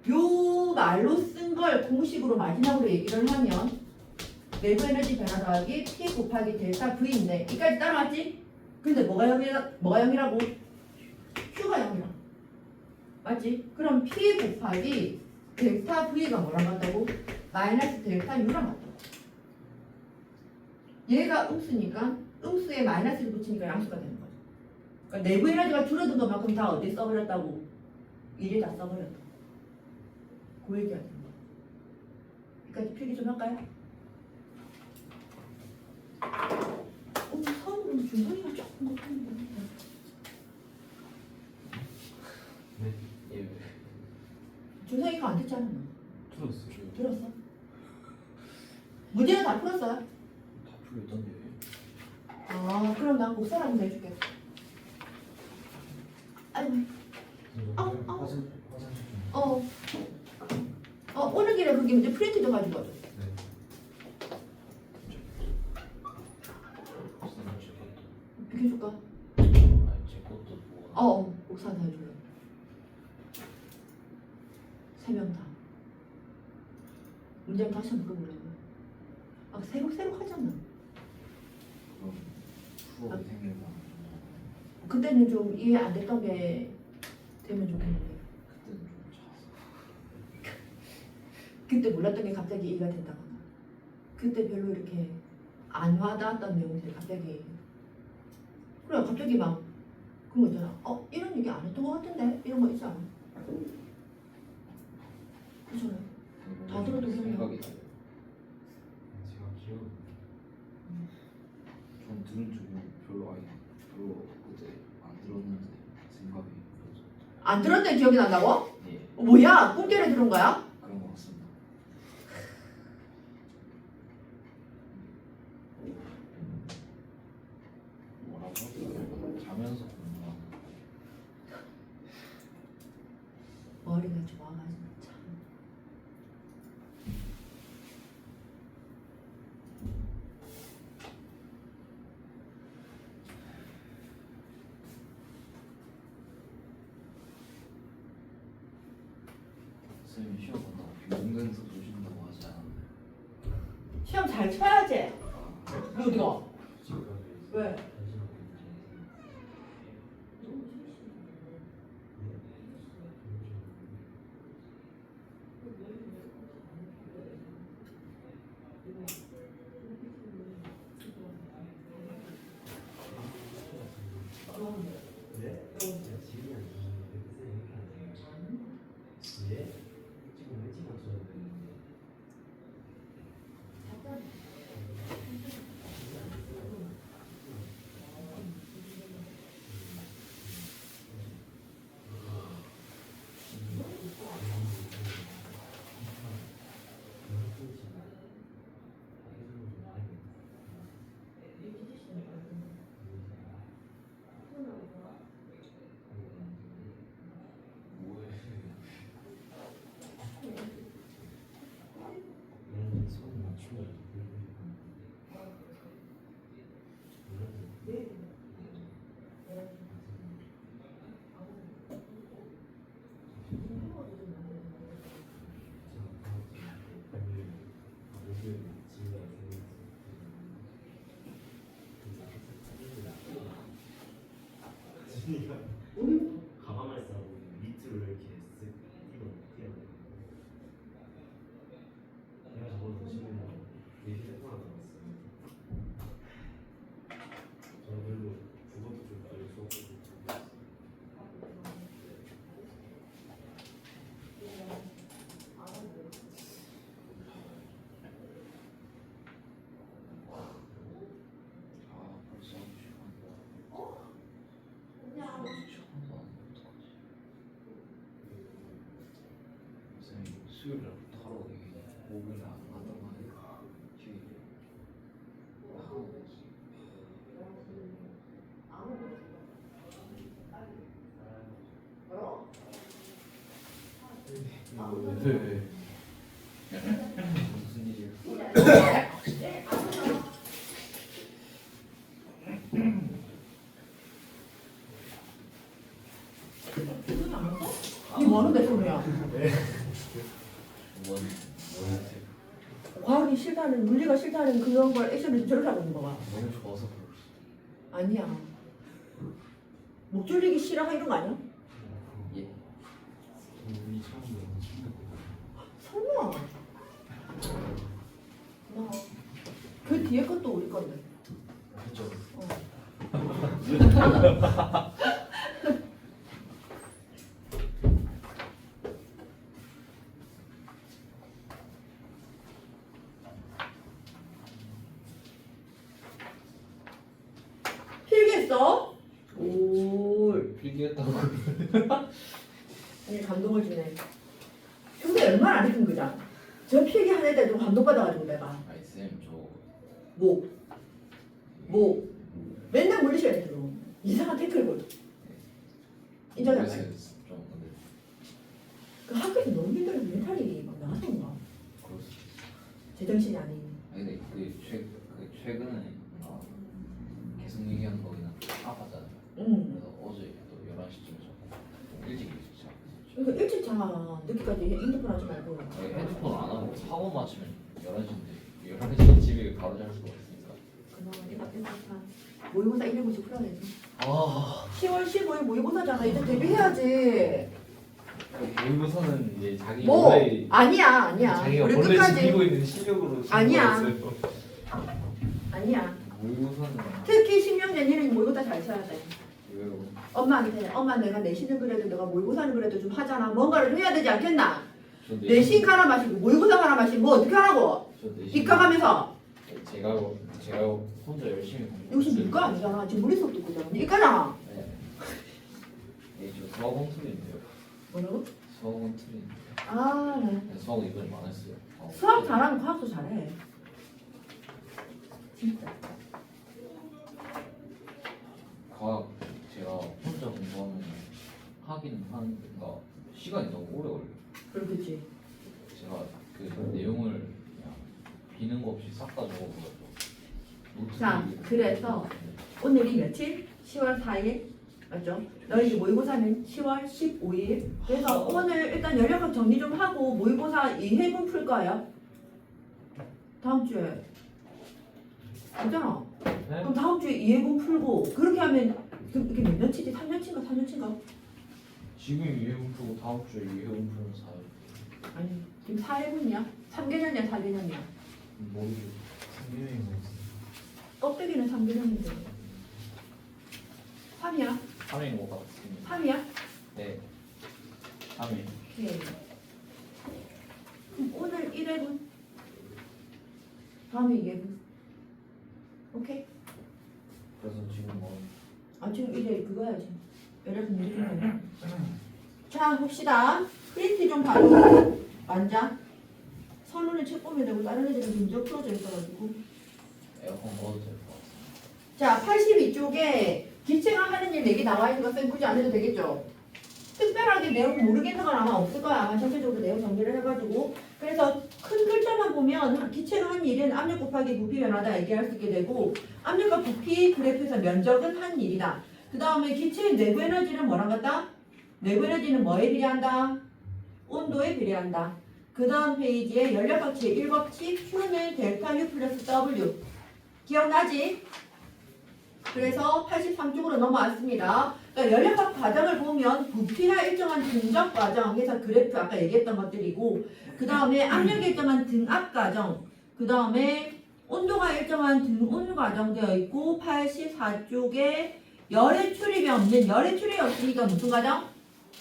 Speaker 1: 요 말로 쓴 걸 공식으로 마지막으로 얘기를 하면 내부 에너지 변화 더하기 P 곱하기 델타 V인데 이까지 따라왔지? 근데 뭐가 0이라고? Q가 0이라. 맞지? 그럼 P 곱하기 델타 V가 뭐랑 같다고? 마이너스 델타 U랑 같다고. 얘가 음수니까 음수에 마이너스를 붙이니까 양수가 되는 거죠. 그러니까 내부 에너지가 줄어든 것만큼 다 어디 써버렸다고? 일에 다 써버렸다. 그 얘기하는 거. 여기까지 필기 좀 할까요? 처음으로 준성이가 조금 못하는
Speaker 4: 예.
Speaker 1: 준성이가 안 됐잖아.
Speaker 3: 들었어요.
Speaker 1: 들었어? 문제는 다 풀었어요?
Speaker 4: 다 풀렸던데.
Speaker 1: 아, 그럼 난 목사라고 해줄게. 아이고,
Speaker 3: 화장실 좀.
Speaker 1: 오늘 길에 그게 이제 프린트 좀 가지고 와줘.
Speaker 3: 네.
Speaker 4: 선생님 제 것도.
Speaker 1: 비켜줄까?
Speaker 4: 아니 제 것도 뭐.
Speaker 1: 목사한테 해줄래. 3명 다. 문제는 다시 한번 물어보려고. 새록 하잖아.
Speaker 4: 그럼 프로 생일만.
Speaker 1: 그때는 좀 이해 안 됐던 게 되면 좋겠는데.
Speaker 4: 그때는 좀 차서.
Speaker 1: 그때 몰랐던 게 갑자기 이해가 된다거나. 그때 별로 이렇게 안 와닿았던 내용들이 갑자기. 그래, 갑자기 막 그런 거 있잖아. 이런 얘기 안 했던 것 같은데? 이런 거 있지 않아? 그렇잖아. 다 들어도
Speaker 4: 생각이 나요.
Speaker 3: 제가 기억.
Speaker 4: 전 들은 적은 별로 그때 안 들었는데 생각이 나서.
Speaker 1: 안 들었는데 기억이 난다고?
Speaker 4: 예.
Speaker 1: 뭐야? 꿈결에 들은 거야?
Speaker 4: 그런 것 같습니다. 뭐라고? 자면서 공부하는.
Speaker 1: 머리가 좋아가지고 참.
Speaker 4: 선생님이 시험 본다고 비공개에서 주신다고 하지 않았나요?
Speaker 1: 시험 잘 쳐야지.
Speaker 4: 아,
Speaker 1: 너 어디가? 왜?
Speaker 5: 가방을 싸고 밑으로 이렇게 쓱 뛰어. 내가 저번에 보시면 내 휴대폰 하나 나왔어요. 저는 그래도 그것도 좀 별로 수업을
Speaker 4: 아 벌써 시간도 안 어떡하지? 선생님 수요일날부터 하러 되게 목요일에 안 간단 말이야. 휴일에.
Speaker 2: 네.
Speaker 4: 무슨 일이야?
Speaker 1: 니 뭐하는데 소리야?
Speaker 4: 원
Speaker 1: 과학이 싫다는 물리가 싫다는 그런 걸 액션을 저렇게 하고 있는 거봐.
Speaker 4: 너무 좋아서 그럴 수.
Speaker 1: 아니야. 목 졸리기 싫어 이런 거 아니야?
Speaker 4: 예.
Speaker 3: 우리 처음 보는 친구.
Speaker 1: 설마. 그 뒤에 것도 우리 건데.
Speaker 4: 그렇죠.
Speaker 1: 필기했어? 오.
Speaker 4: 필기했다고.
Speaker 1: 아니 감동을 주네. 근데 얼마나 안 했던 거잖아. 저 필기 한 애들 좀 감동받아가지고 내가.
Speaker 4: 아니 쌤저
Speaker 1: 뭐? 맨날 물리셔야 돼. 이상한 태클볼. 인정이 안 돼.
Speaker 4: 좀 근데
Speaker 1: 그 학교에서 너무 힘들어서 멘탈이 막 나갔던가.
Speaker 4: 그럴 수 있어.
Speaker 1: 제정신이 아닌.
Speaker 4: 아니 근데 최근에 계속 얘기하는 거긴 한데 아팠잖아요. 그래서 어제 또 11시쯤에 자고 일찍 시작.
Speaker 1: 그러니까 일찍 자. 늦게까지 핸드폰 하지 말고.
Speaker 4: 핸드폰 안 하고 학원 마치면 11시인데 11시에 집에 바로 잘 수가 있으니까.
Speaker 1: 그나마 내가 뺀다. 모의고사 150 풀어야지.
Speaker 4: 아
Speaker 1: 10월 15일 모의고사잖아. 이제 데뷔해야지.
Speaker 2: 모의고사는 이제 자기
Speaker 1: 뭐?
Speaker 2: 원래
Speaker 1: 아니야.
Speaker 2: 자기가
Speaker 1: 우리
Speaker 2: 원래
Speaker 1: 끝까지.
Speaker 2: 지키고 있는 실력으로 지키고
Speaker 1: 아니야.
Speaker 2: 있어요.
Speaker 1: 아니야.
Speaker 2: 모의고사는
Speaker 1: 특히 신명제 니는 모의고사 잘 쳐야 돼.
Speaker 4: 왜요?
Speaker 1: 엄마한테 엄마 내가 내신은 그래도 내가 모의고사는 그래도 좀 하잖아. 뭔가를 좀 해야 되지 않겠나?
Speaker 4: 저
Speaker 1: 내신 가라 마시고 모의고사 가라 마시고 뭐 어떻게 하라고?
Speaker 4: 저 내신
Speaker 1: 입가가면서
Speaker 4: 제가 혼자 열심히 공부.
Speaker 1: 역시 니가 아니잖아. 지금 머릿속 듣고 있잖아. 니가잖아.
Speaker 4: 네. 저 수학 검술인데요.
Speaker 1: 뭐라고?
Speaker 4: 수학은 틀린데.
Speaker 1: 아, 네.
Speaker 4: 수학은 이번에 망했어요.
Speaker 1: 수학 잘하면 과학도 잘해. 진짜.
Speaker 4: 과학 제가 혼자 공부하면 하긴 하는데 그러니까 시간이 너무 오래 걸려요.
Speaker 1: 그렇겠지.
Speaker 4: 제가 그 내용을 그냥 비는 거 없이 싹 다 적어보고
Speaker 1: 자, 그래서 오늘이 며칠? 10월 4일 맞죠? 너희 모의고사는 10월 15일. 그래서 오늘 일단 연력학 정리 좀 하고 모의고사 2회분 풀 거예요. 다음 주에. 맞잖아. 그럼 다음 주에 2회분 풀고 그렇게 하면 이게 몇 년치지? 3년치인가 4년치인가?
Speaker 3: 지금 2회분 풀고 다음 주에 2회분 풀면 4회.
Speaker 1: 아니 지금 4회분이야? 3개년이야 4개년이야?
Speaker 3: 모르겠어. 3개월인 거 같아.
Speaker 1: 껍데기는 3개년인데 3이야?
Speaker 4: 3일인 것 같습니다.
Speaker 1: 3이야?
Speaker 4: 네. 3일.
Speaker 1: 오케이. 그럼 오늘 1회분 다음에 2회분 오케이?
Speaker 4: 그래서 지금 뭐
Speaker 1: 아 지금 이제 그거야 지금 여러분 내리는 거야. 자 봅시다. 프린트 좀 봐도 완자 선우는 책 보면 되고 다른 애들은 문제 풀어져 있어가지고.
Speaker 4: 에어컨 꺼도 될 것 같습니다.
Speaker 1: 자 82쪽에 기체가 하는 일 얘기 나와 있는 것은 굳이 안 해도 되겠죠. 특별하게 내용 모르겠는 건 아마 없을 거야. 아마 전체적으로 내용 정리를 해가지고. 그래서 큰 글자만 보면 기체가 한 일은 압력 곱하기 부피 변화다 얘기할 수 있게 되고 압력과 부피 그래프에서 면적은 한 일이다. 그 다음에 기체의 내부 에너지는 뭐랑 같다? 내부 에너지는 뭐에 비례한다? 온도에 비례한다. 그 다음 페이지에 연력학 제1법칙 Q는 델타 U 플러스 W 기억나지? 그래서 83쪽으로 넘어왔습니다. 그러니까 연력학 과정을 보면 부피가 일정한 등적 과정에서 그래프 아까 얘기했던 것들이고 그 다음에 압력이 일정한 등압 과정 그 다음에 온도가 일정한 등온 과정 되어 있고 84쪽에 열의 출입이 없는 열의 출입이 없으니까 무슨 과정?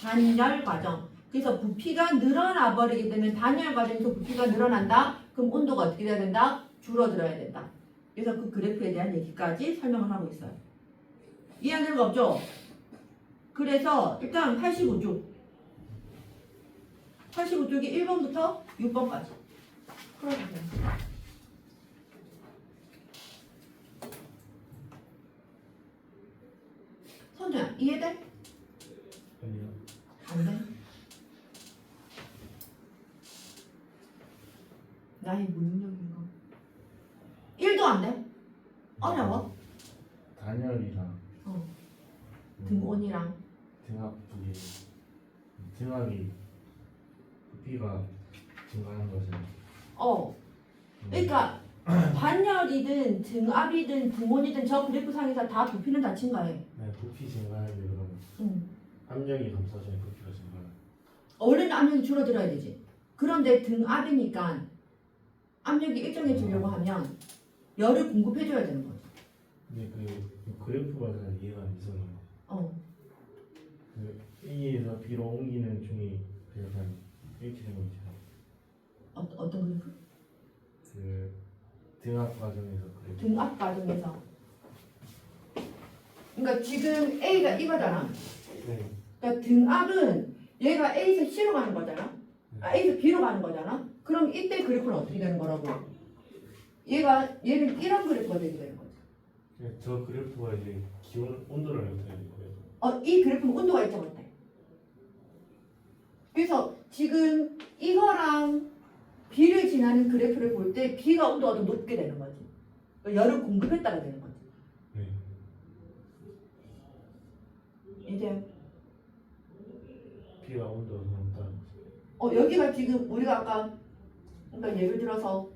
Speaker 1: 단열 과정. 그래서 부피가 늘어나 버리게 되면 단열 과정에서 부피가 늘어난다. 그럼 온도가 어떻게 돼야 된다? 줄어들어야 된다. 그래서 그 그래프에 대한 얘기까지 설명을 하고 있어요. 이해 안 되는 거 없죠? 그래서 일단 85쪽 85쪽이 1번부터 6번까지 풀어주세요. 선우야 이해돼?
Speaker 3: 아니요.
Speaker 1: 안 돼? 나의 무능력인가? 1도 안 돼? 어려워?
Speaker 3: 단열이랑
Speaker 1: 어. 등온이랑
Speaker 3: 등압 두 개. 등압이 부피가 증가하는 거죠.
Speaker 1: 그러니까 단열이든 등압이든 등온이든 저 그래프 상에서 다 부피는 다 증가해.
Speaker 3: 네, 부피 증가하는데 그러면
Speaker 1: 응.
Speaker 3: 압력이 감소하면 부피가 증가해요.
Speaker 1: 원래는 압력이 줄어들어야 되지. 그런데 등압이니까 압력이 일정해지려고 하면 열을 공급해줘야 되는 거지.
Speaker 3: 근데 그 그래프가 잘 이해가 안 돼서 그 A에서 B로 옮기는 중이 약간 이렇게 된 거 있잖아요.
Speaker 1: 어떤 그래프?
Speaker 3: 그 등압 과정에서 그래프.
Speaker 1: 등압 과정에서. 그러니까 지금 A가 이거잖아.
Speaker 3: 네.
Speaker 1: 그러니까 등압은 얘가 A에서 C로 가는 거잖아. A에서 B로 가는 거잖아. 그럼 이때 그래프는 어떻게 되는 거라고? 얘는 이런 그래프가 되게 되는 거지.
Speaker 3: 네, 저 그래프가 이제 기온 온도를 나타내는 거예요.
Speaker 1: 이 그래프는 온도가 일정할 때. 그래서 지금 이거랑 B를 지나는 그래프를 볼 때 B가 온도가 더 높게 되는 거지. 그러니까 열을 공급했다가 되는 거지.
Speaker 3: 네.
Speaker 1: 이제
Speaker 3: B가 온도가 더 높다는 거죠.
Speaker 1: 여기가 지금 우리가 아까 그러니까 예를 들어서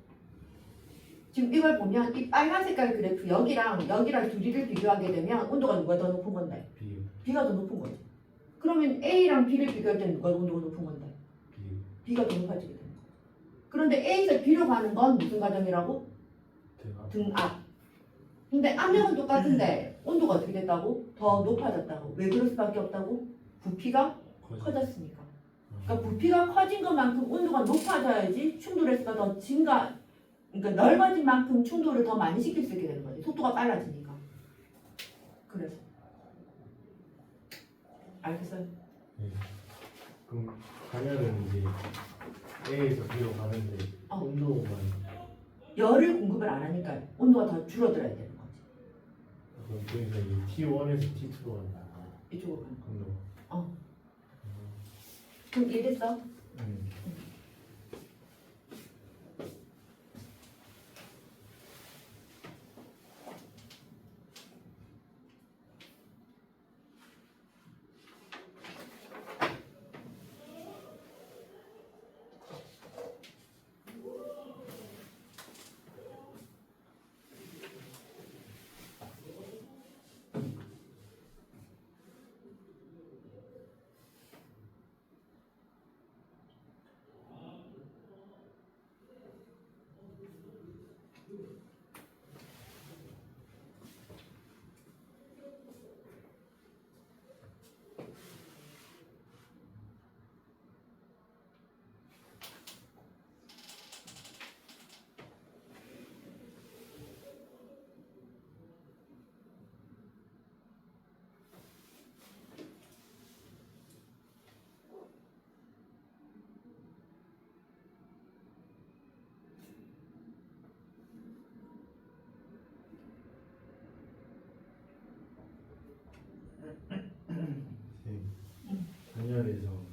Speaker 1: 지금 이걸 보면 이 빨간 색깔 그래프 여기랑 둘이를 비교하게 되면 온도가 누가 더 높은 건데?
Speaker 3: B,
Speaker 1: B가 더 높은 거지. 그러면 A랑 B를 비교할 때는 누가 온도가 높은 건데?
Speaker 3: B,
Speaker 1: B가 더 높아지게 되는 거지. 그런데 A에서 B로 가는 건 무슨 과정이라고?
Speaker 3: 등압.
Speaker 1: 등압. 근데 압력은 똑같은데 온도가 어떻게 됐다고? 더 높아졌다고. 왜 그럴 수밖에 없다고? 부피가 커졌으니까. 그러니까 부피가 커진 것만큼 온도가 높아져야지 충돌 횟수가 더 그러니까 넓어진 만큼 충돌을 더 많이 시킬 수 있게 되는 거지. 속도가 빨라지니까. 그래서 알겠어요?
Speaker 3: 네. 그럼
Speaker 6: 단열은 이제 A에서 B로 가는데
Speaker 1: 어.
Speaker 6: 온도만
Speaker 1: 열을 공급을 안 하니까 온도가 더 줄어들어야 되는 거지.
Speaker 6: 그럼 저희가 이 T1에서 T2로 간다.
Speaker 1: 이쪽으로 가는 거.
Speaker 6: 온도.
Speaker 1: 그럼 이해됐어?
Speaker 6: 음. 단열에서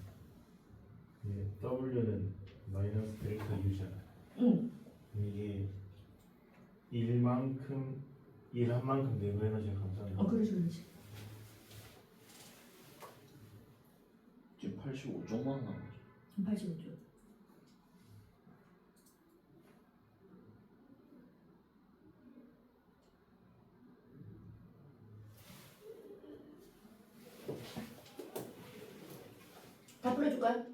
Speaker 6: 이제 W는 마이너스 델타 U잖아.
Speaker 1: 응.
Speaker 6: 이게 일한 만큼 내부 에너지가 감소하는 거야.
Speaker 1: 그렇지.
Speaker 2: 지금 85점만 남았죠.
Speaker 1: 85조. 다 풀어줄까요?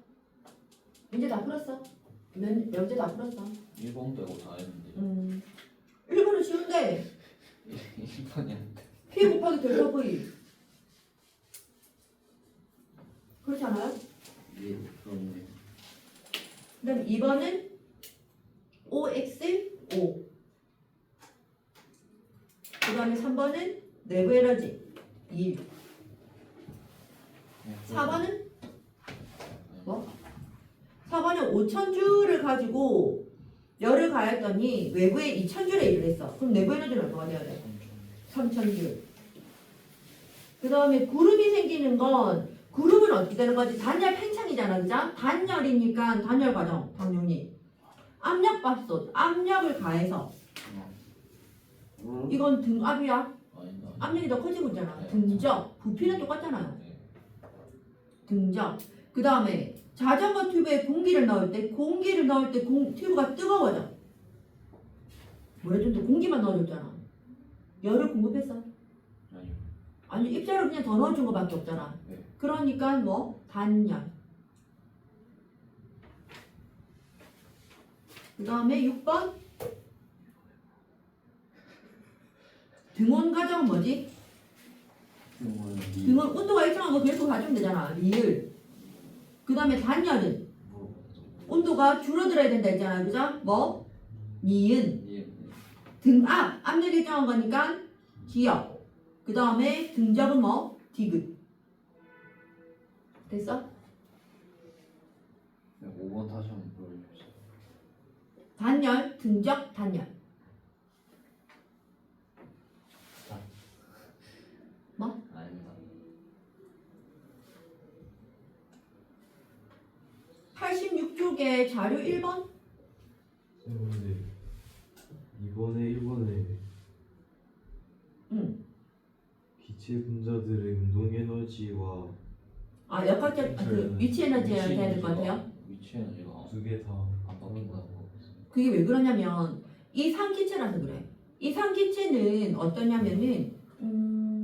Speaker 1: 이제 다 풀었어. 명제 다 풀었어.
Speaker 2: 1번 빼고 다 했는데
Speaker 1: 1번은 쉬운데
Speaker 2: 1번이 안 돼.
Speaker 1: P 곱하기 델타 V. 그렇지 않아요?
Speaker 2: 예, 그렇네.
Speaker 1: 그 다음 2번은 OX5. 그 다음에 3번은 내부 에너지 2. 4번은 뭐? 4번은 5,000주를 가지고 열을 가했더니 외부에 2,000주를 일을 했어. 그럼 내부 에너지는 얼마가 돼야 돼? 3,000주. 그 다음에 구름이 생기는 건 구름은 어떻게 되는 거지? 단열 팽창이잖아, 그죠? 단열이니까 단열 과정, 당연히 압력밥솥, 압력을 가해서 이건 등압이야.
Speaker 2: 아니다.
Speaker 1: 압력이 더 커지고 있잖아.
Speaker 2: 네.
Speaker 1: 등적, 부피는 똑같잖아요.
Speaker 2: 네.
Speaker 1: 등적. 그 다음에 자전거 튜브에 공기를 넣을 때 튜브가 뜨거워져. 뭐래도 공기만 넣어줬잖아. 열을 공급했어.
Speaker 2: 아니요.
Speaker 1: 아니 입자를 그냥 더 넣어준 거밖에 없잖아.
Speaker 2: 네.
Speaker 1: 그러니까 뭐 단열. 그 다음에 6번 등온 과정은 뭐지? 등온 온도가 일정한 거 그래프 가지면 되잖아. 리을. 그 다음에 단열은 온도가 줄어들어야 된다 했잖아. 그죠? 뭐? 미은.
Speaker 2: 예.
Speaker 1: 등압. 압력이 일정한 거니까 기억. 그 다음에 등적은 뭐? 디귿. 됐어?
Speaker 2: 5번 다시 한번 보여주세요.
Speaker 1: 단열, 등적, 단열. 뭐?
Speaker 2: 아닙니다.
Speaker 1: 86쪽에 자료 1번?
Speaker 6: 근데 이번에 1번에
Speaker 1: 응.
Speaker 6: 기체 분자들의 운동 에너지와
Speaker 1: 아, 역학적 그 위치 에너지가 돼야 될 것 같아요.
Speaker 2: 위치 에너지가
Speaker 6: 두 개 다
Speaker 2: 안 바뀐다고.
Speaker 1: 그게 왜 그러냐면 이 상기체라서 그래. 이 상기체는 어떠냐면은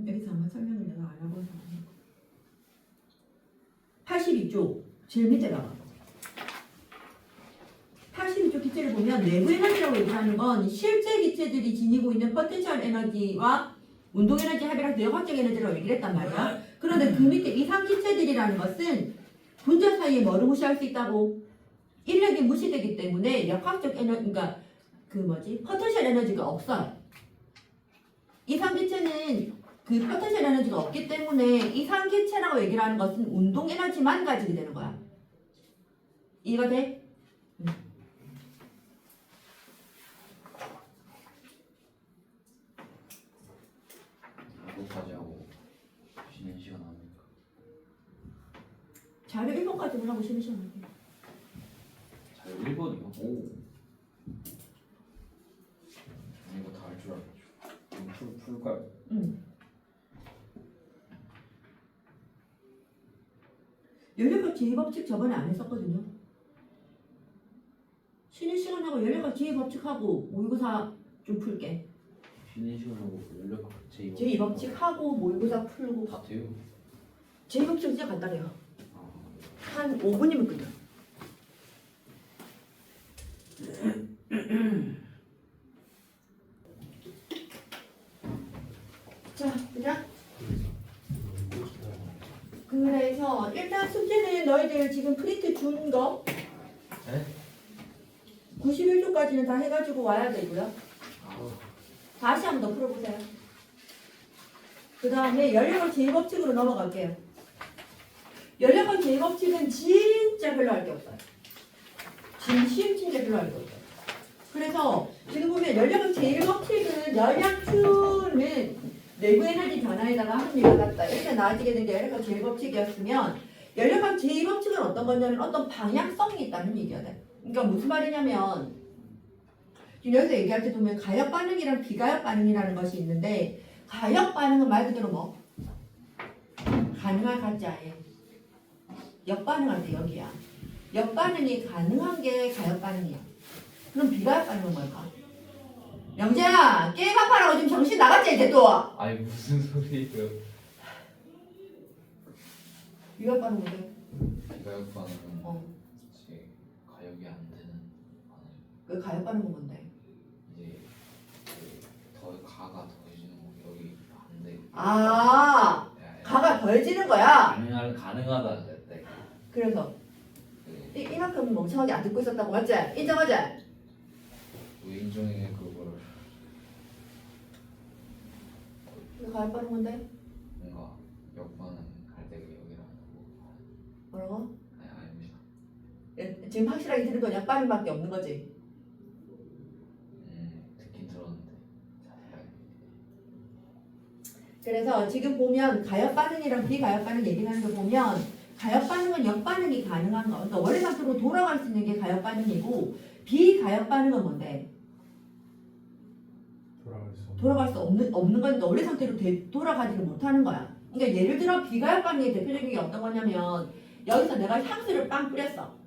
Speaker 1: 여기서 한번 설명을 내가 안 하고 82쪽 제일 밑에 나가. 82쪽 기체를 보면 내부 에너지라고 얘기하는 건 실제 기체들이 지니고 있는 포텐셜 에너지와 운동 에너지 합이라서 역학적 에너지라고 얘기를 했단 말이야. 그런데 그 밑에 이 상기체들이라는 것은 분자 사이에 뭐를 무시할 수 있다고? 인력이 무시되기 때문에 역학적 에너지, 그러니까 그 뭐지? 포텐셜 에너지가 없어요. 이 상기체는 그 포텐셜 에너지가 없기 때문에 이 상기체라고 얘기를 하는 것은 운동 에너지만 가지게 되는 거야. 이해가 돼?
Speaker 4: 이거까지 하고 쉬는 시간 합니까?
Speaker 1: 자료 1번까지만 하고 쉬는 시간 할게.
Speaker 4: 자 1번이요? 오 이거 다 할 줄 알았죠. 풀까요?
Speaker 1: 연료값 제의법칙 저번에 안 했었거든요. 쉬는 시간하고 연료값 제의법칙하고 모의고사 좀 풀게.
Speaker 4: 쉬는 시간하고 연락
Speaker 1: 제의법칙하고 모의고사 풀고.
Speaker 4: 다 돼요.
Speaker 1: 제의법칙 진짜 간단해요.
Speaker 4: 아,
Speaker 1: 한 5분이면 끝나. 자, 보자. 그래서 일단 숙제는 너희들 지금 프린트 준 거
Speaker 3: 네?
Speaker 1: 91조까지는 다 해가지고 와야 되고요. 다시 한 번 더 풀어보세요. 그 다음에 연료값 제의법칙으로 넘어갈게요. 연료값 제의법칙은 진짜 별로 할 게 없어요. 진짜 별로 할 게 없어요. 그래서 지금 보면 연료값 제의법칙은 열량추는 내부 에너지 변화에다가 한 일을 갖다 이렇게 나아지게 된 게 연료값 제의법칙이었으면 연료값 제의법칙은 어떤 거냐면 어떤 방향성이 있다는 얘기야 돼. 그러니까 무슨 말이냐면 지금 여기서 얘기할 때 보면 가역 반응이랑 비가역 반응이라는 것이 있는데 가역 반응은 말 그대로 뭐 가능할 가짜에 역반응할 때 여기야. 역반응이 가능한 게 가역 반응이야. 그럼 비가역 반응은 뭘까? 영재야 게임 한판하고 지금 정신 나갔지 이제 또.
Speaker 4: 아니 무슨 소리예요?
Speaker 1: 비가역 반응 뭐게?
Speaker 4: 가역 반응은 이제 가역이 안 되는 반응.
Speaker 1: 그 가역 반응은 뭔데?
Speaker 4: 이제 더 가가 더해지는 거 여기 안 돼.
Speaker 1: 아 가가 더해지는 거야.
Speaker 4: 가능하다 그랬대.
Speaker 1: 그래서
Speaker 4: 그
Speaker 1: 이만큼 멍청하게 안 듣고 있었다고 맞지? 인정하지?
Speaker 4: 우인종의 그걸
Speaker 1: 근데 가역 반응 뭔데?
Speaker 4: 뭔가 역반응 할 때 여기랑
Speaker 1: 뭐라고?
Speaker 4: 아니 아닙니다.
Speaker 1: 지금 확실하게 들은 건 약반응밖에 없는 거지.
Speaker 4: 듣긴 들었는데 자세하게.
Speaker 1: 그래서 지금 보면 가역 반응이랑 비가역 반응 얘기하는 거 보면 가역 반응은 역반응이 가능한 거. 그러니까 원래 상태로 돌아갈 수 있는 게 가역 반응이고 비가역 반응은 뭔데? 돌아갈 수 없는 거니까 원래 상태로 돌아가지를 못하는 거야. 그러니까 예를 들어 비가역 반응의 대표적인 게 어떤 거냐면 여기서 내가 향수를 빵 뿌렸어.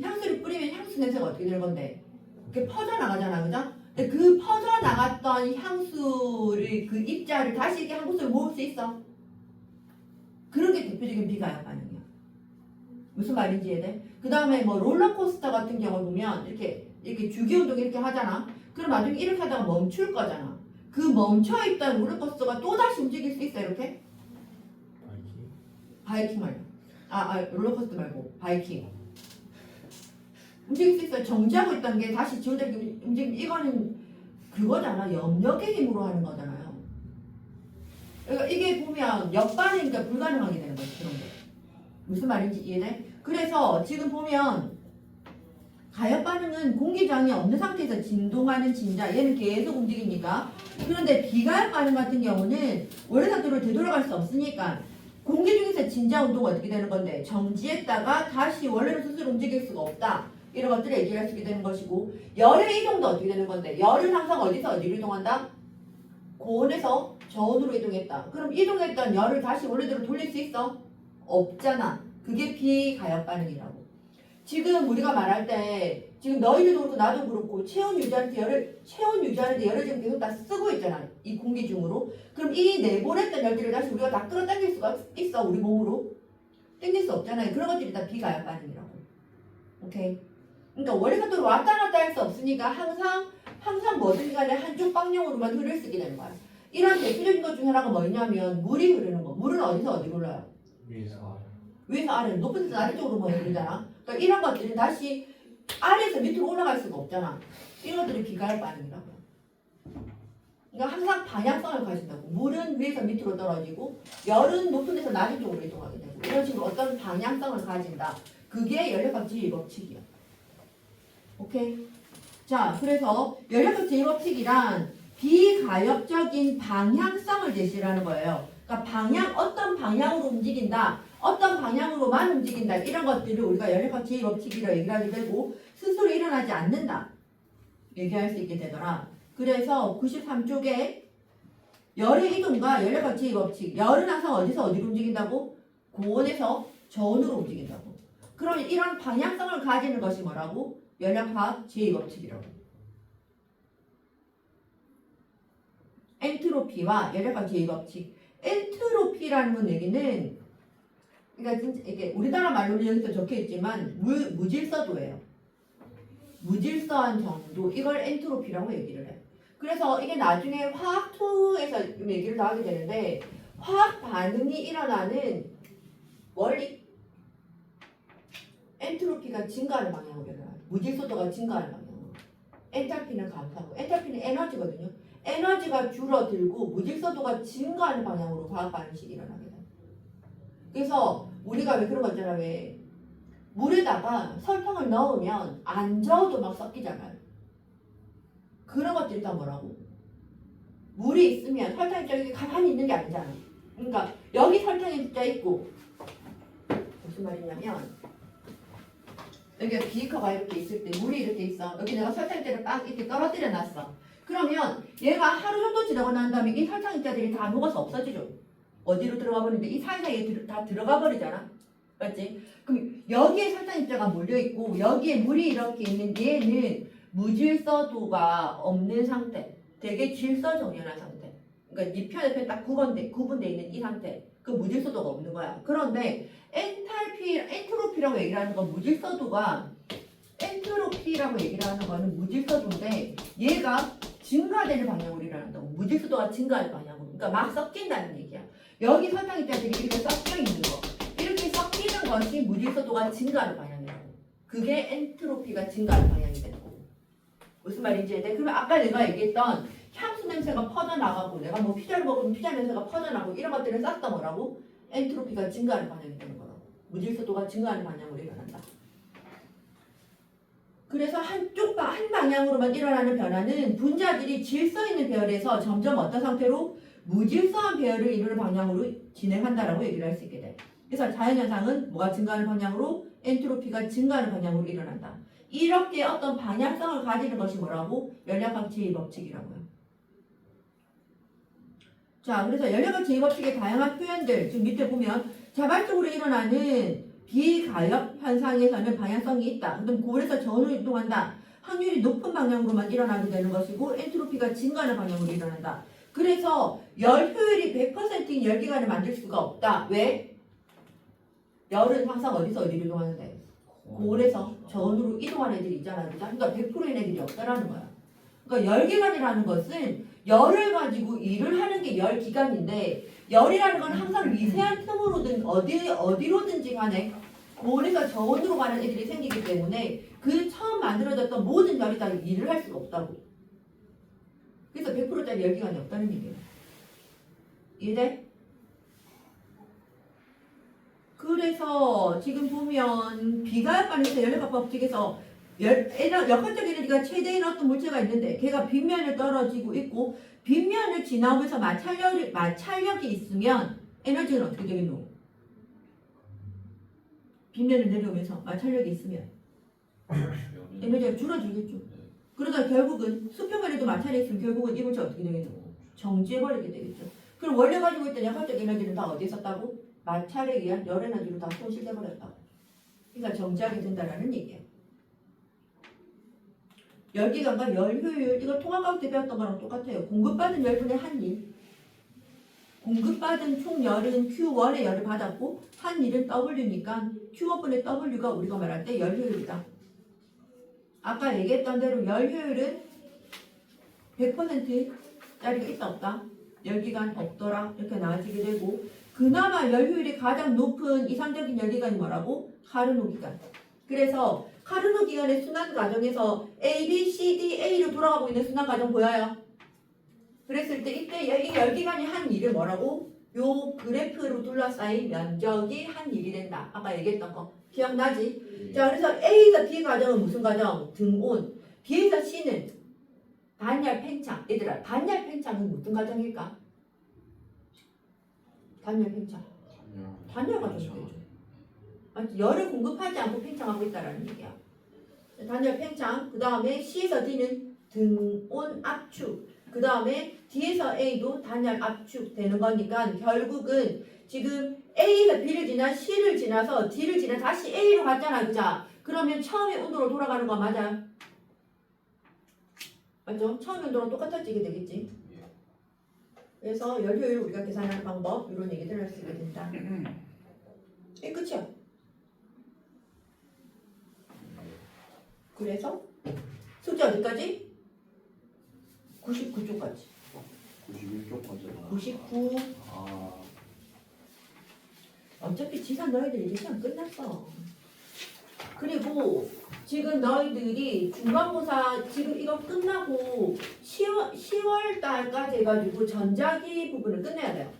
Speaker 1: 향수를 뿌리면 향수 냄새가 어떻게 될 건데? 그게 퍼져나가잖아, 그죠? 근데 그 퍼져나갔던 향수를 그 입자를 다시 이렇게 한 곳으로 모을 수 있어. 그런 게 대표적인 비가역 반응이야. 무슨 말인지 이해돼? 그 다음에 뭐 롤러코스터 같은 경우 보면 이렇게 주기운동 이렇게 하잖아. 그럼 나중에 이렇게 하다가 멈출 거잖아. 그 멈춰있던 롤러코스터가 또 다시 움직일 수 있어 이렇게? 바이킹 말고. 롤러코스터 말고 바이킹. 움직일 수 있어요. 정지하고 있던 게 다시 지원되게 움직이면 이거는 그거잖아. 염력의 힘으로 하는 거잖아요. 그러니까 이게 보면 역반응이니까 불가능하게 되는 거지 그런 게. 무슨 말인지 이해돼? 그래서 지금 보면 가역 반응은 공기 저항이 없는 상태에서 진동하는 진자 얘는 계속 움직이니까. 그런데 비가역 반응 같은 경우는 원래 상태로 되돌아갈 수 없으니까 공기 중에서 진자 운동은 어떻게 되는 건데 정지했다가 다시 원래로 스스로 움직일 수가 없다. 이런 것들을 얘기할 수 있게 되는 것이고 열의 이동도 어떻게 되는 건데 열은 항상 어디서 어디로 이동한다? 고온에서 저온으로 이동했다. 그럼 이동했던 열을 다시 원래대로 돌릴 수 있어? 없잖아. 그게 비가역 반응이라고. 지금 우리가 말할 때 지금 너희들도 그렇고 나도 그렇고 체온 유지하는데 열을 지금 계속 다 쓰고 있잖아. 이 공기 중으로. 그럼 이 내보냈던 열들을 다시 우리가 다 끌어당길 수가 있어. 우리 몸으로. 당길 수 없잖아요. 그런 것들이 다 비가역 반응이라고. 오케이. 그러니까 원래 상태로 왔다 갔다 할 수 없으니까 항상 뭐든 간에 한쪽 방향으로만 흐를 수 있게 되는 거야. 이런 대표적인 것 중에 하나가 뭐냐면 물이 흐르는 거. 물은 어디서 어디로 흘러요? 위에서 아래, 높은 데서 아래쪽으로 뭐 흐르잖아. 그러니까 이런 것들은 다시 아래에서 밑으로 올라갈 수가 없잖아. 이런 것들이 비가역 반응이라고. 그러니까 항상 방향성을 가진다고. 물은 위에서 밑으로 떨어지고 열은 높은 데서 낮은 쪽으로 이동하게 되고 이런 식으로 어떤 방향성을 가진다. 그게 연력학 제2법칙이야. 오케이? 자, 그래서 연력학 제2법칙이란 비가역적인 방향성을 제시하는 거예요. 그러니까 어떤 방향으로 움직인다, 어떤 방향으로만 움직인다, 이런 것들을 우리가 연력학 제2법칙이라고 얘기를 하게 되고, 스스로 일어나지 않는다 얘기할 수 있게 되더라. 그래서 93쪽에 열의 이동과 연력학 제2법칙, 열은 항상 어디서 어디로 움직인다고? 고온에서 저온으로 움직인다고. 그러면 이런 방향성을 가지는 것이 뭐라고? 연력학 제2법칙이라고. 엔트로피와 연력학 제2법칙. 엔트로피라는 얘기는, 그러니까 진짜 이게 우리나라 말로는 여기서 적혀 있지만 무질서도예요. 무질서한 정도, 이걸 엔트로피라고 얘기를 해요. 그래서 이게 나중에 화학2에서 얘기를 다 하게 되는데, 화학 반응이 일어나는 원리, 엔트로피가 증가하는 방향으로 일어나요. 무질서도가 증가하는 방향으로. 엔탈피는 감소하고, 엔탈피는 에너지거든요. 에너지가 줄어들고 무질서도가 증가하는 방향으로 화학 반응식이 일어나게 돼요. 그래서 우리가 왜 그런 거 있잖아요. 왜 물에다가 설탕을 넣으면 안 저어도 막 섞이잖아요. 그런 것들이 다 뭐라고? 물이 있으면 설탕이 저기 가만히 있는 게 아니잖아. 그러니까 여기 설탕이 숫자 있고, 무슨 말이냐면 여기 비커가 이렇게 있을 때 물이 이렇게 있어. 여기 내가 설탕자를 빡 이렇게 떨어뜨려 놨어. 그러면 얘가 하루 정도 지나고 난 다음에 이 설탕자들이 다 녹아서 없어지죠. 어디로 들어가 버리는데 이 사이사이에 다 들어가 버리잖아. 맞지? 그럼 여기에 설탕입자가 몰려있고 여기에 물이 이렇게 있는 얘는 무질서도가 없는 상태, 되게 질서정연한 상태. 그러니까 이 편에 딱 구분돼 있는 이 상태. 그 무질서도가 없는 거야. 그런데 엔트로피라고 얘기를 하는 건 무질서도가, 엔트로피라고 얘기를 하는 거는 무질서도인데 얘가 증가되는 방향으로 일어난다고. 무질서도가 증가하는 방향으로. 그러니까 막 섞인다는 얘기야. 여기 설탕입자들이 이렇게 섞여 있는 거. 이렇게 섞이는 것이 무질서도가 증가하는 방향이라고. 그게 엔트로피가 증가하는 방향이 되는 거고. 무슨 말인지 이해돼? 그러면 아까 내가 얘기했던 향수 냄새가 퍼져나가고 내가 뭐 피자를 먹으면 피자 냄새가 퍼져나가고 이런 것들을 싹 다 뭐라고? 엔트로피가 증가하는 방향이 되는 거라고. 무질서도가 증가하는 방향으로 일어난다. 그래서 한 방향으로만 일어나는 변화는 분자들이 질서 있는 배열에서 점점 어떤 상태로 무질서한 배열을 이루는 방향으로 진행한다라고 얘기를 할 수 있게 돼. 그래서 자연현상은 뭐가 증가하는 방향으로? 엔트로피가 증가하는 방향으로 일어난다. 이렇게 어떤 방향성을 가지는 것이 뭐라고? 연력학 제2법칙이라고요. 자, 그래서 연력학 제2법칙의 다양한 표현들 지금 밑에 보면 자발적으로 일어나는 비가역 현상에서는 방향성이 있다. 그럼 고온에서 저온으로 이동한다. 확률이 높은 방향으로만 일어나게 되는 것이고 엔트로피가 증가하는 방향으로 일어난다. 그래서 열 효율이 100%인 열기관을 만들 수가 없다. 왜? 열은 항상 어디서 어디로 이동하는데? 고온에서 저온으로 이동하는 애들이 있잖아. 그러니까 100%인 애들이 없다라는 거야. 그러니까 열기관이라는 것은 열을 가지고 일을 하는 게 열기관인데 열이라는 건 항상 미세한 틈으로든 어디로든지 간에 고온에서 저온으로 가는 애들이 생기기 때문에 그 처음 만들어졌던 모든 열이 다 일을 할 수가 없다고. 그래서 100%짜리 열기관이 없다는 얘기예요. 이해돼? 그래서 지금 보면 비가역관에서 연력학 법칙에서 역학적 에너지가 최대인 어떤 물체가 있는데 걔가 빗면을 떨어지고 있고 빗면을 지나오면서 마찰력이 있으면 에너지는 어떻게 되겠노? 빗면을 내려오면서 마찰력이 있으면 에너지가 줄어들겠죠. 그러다 결국은 수평면에도 마찰이 있으면 결국은 이 물체가 어떻게 되겠노? 정지해버리게 되겠죠. 그럼 원래 가지고 있던 역학적 에너지는 다 어디에 있었다고? 마찰에 의한 열 에너지로 다 손실돼버렸다고. 그러니까 정지하게 된다는 얘기예요. 열기관과 열효율, 이거 통합과학 때 배웠던 거랑 똑같아요. 공급받은 열분의 한일. 공급받은 총 열은 Q1의 열을 받았고 한일은 W니까 Q1분의 W가 우리가 말할 때 열효율이다. 아까 얘기했던 대로 열효율은 100%짜리가 있다 없다? 열기관 없더라 이렇게 나와지게 되고 그나마 열효율이 가장 높은 이상적인 열기관이 뭐라고? 카르노 기관. 그래서 카르노 기관의 순환 과정에서 A, B, C, D, A로 돌아가고 있는 순환 과정 보여요? 그랬을 때 이때 이 열기관이 한 일을 뭐라고? 요 그래프로 둘러싸인 면적이 한 일이 된다. 아까 얘기했던 거 기억나지? 자, 그래서 A에서 B 과정은 무슨 과정? 등온. B에서 C는 단열 팽창. 얘들아, 단열 팽창은 무슨 과정일까? 단열 팽창. 단열 과정이죠. 열을 공급하지 않고 팽창하고 있다라는 얘기야. 단열 팽창. 그 다음에 C에서 D는 등온 압축. 그 다음에 D에서 A도 단열 압축 되는 거니까 결국은 지금 A에서 B를 지나 C를 지나서 D를 지나 다시 A로 갔잖아, 그자? 그러면 처음에 온도로 돌아가는 거 맞아? 맞죠? 처음에 온도랑 똑같아지게 되겠지. 그래서 열 효율을 우리가 계산하는 방법 이런 얘기들을 할 수 있게 된다. 이게 끝이야. 그래서 숙제 어디까지? 99쪽까지.
Speaker 3: 91쪽까지.
Speaker 1: 99.
Speaker 3: 아,
Speaker 1: 어차피 지산 너희들 이제 시험 끝났어. 그리고 지금 너희들이 중간고사 지금 이거 끝나고 10월 달까지 해가지고 전자기 부분을 끝내야 돼요.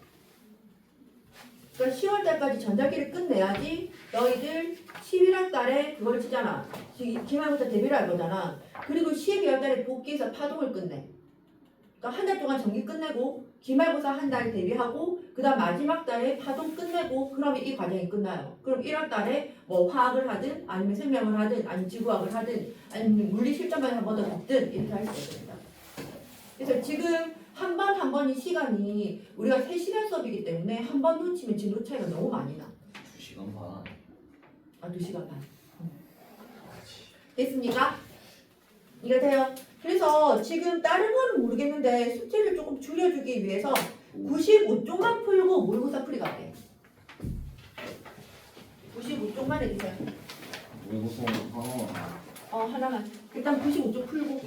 Speaker 1: 그러니까 10월 달까지 전자기를 끝내야지 너희들 11월 달에 그걸 치잖아. 기말고사 데뷔를 할 거잖아. 그리고 12월 달에 복귀해서 파동을 끝내. 그러니까 한 달 동안 전기 끝내고 기말고사 한 달 대비하고 그 다음 마지막 달에 파동 끝내고 그러면 이 과정이 끝나요. 그럼 1월 달에 뭐 화학을 하든 아니면 생명을 하든 아니면 지구학을 하든 아니면 물리 실전만 한 번 더 붙든 이렇게 할 수 있습니다. 그래서 지금 한 번 한 번이 시간이 우리가 3시간 수업이기 때문에 한 번 놓치면 진도 차이가 너무 많이 나.
Speaker 4: 2시간 반.
Speaker 1: 아, 2시간 반. 됐습니까? 이거 돼요? 그래서 지금 다른 거는 모르겠는데 숙제를 조금 줄여주기 위해서 95쪽만 풀고 모의고사 풀이 갈게. 95쪽만 해주세요.
Speaker 3: 외고성 하나만.
Speaker 1: 하나만. 일단 95쪽 풀고.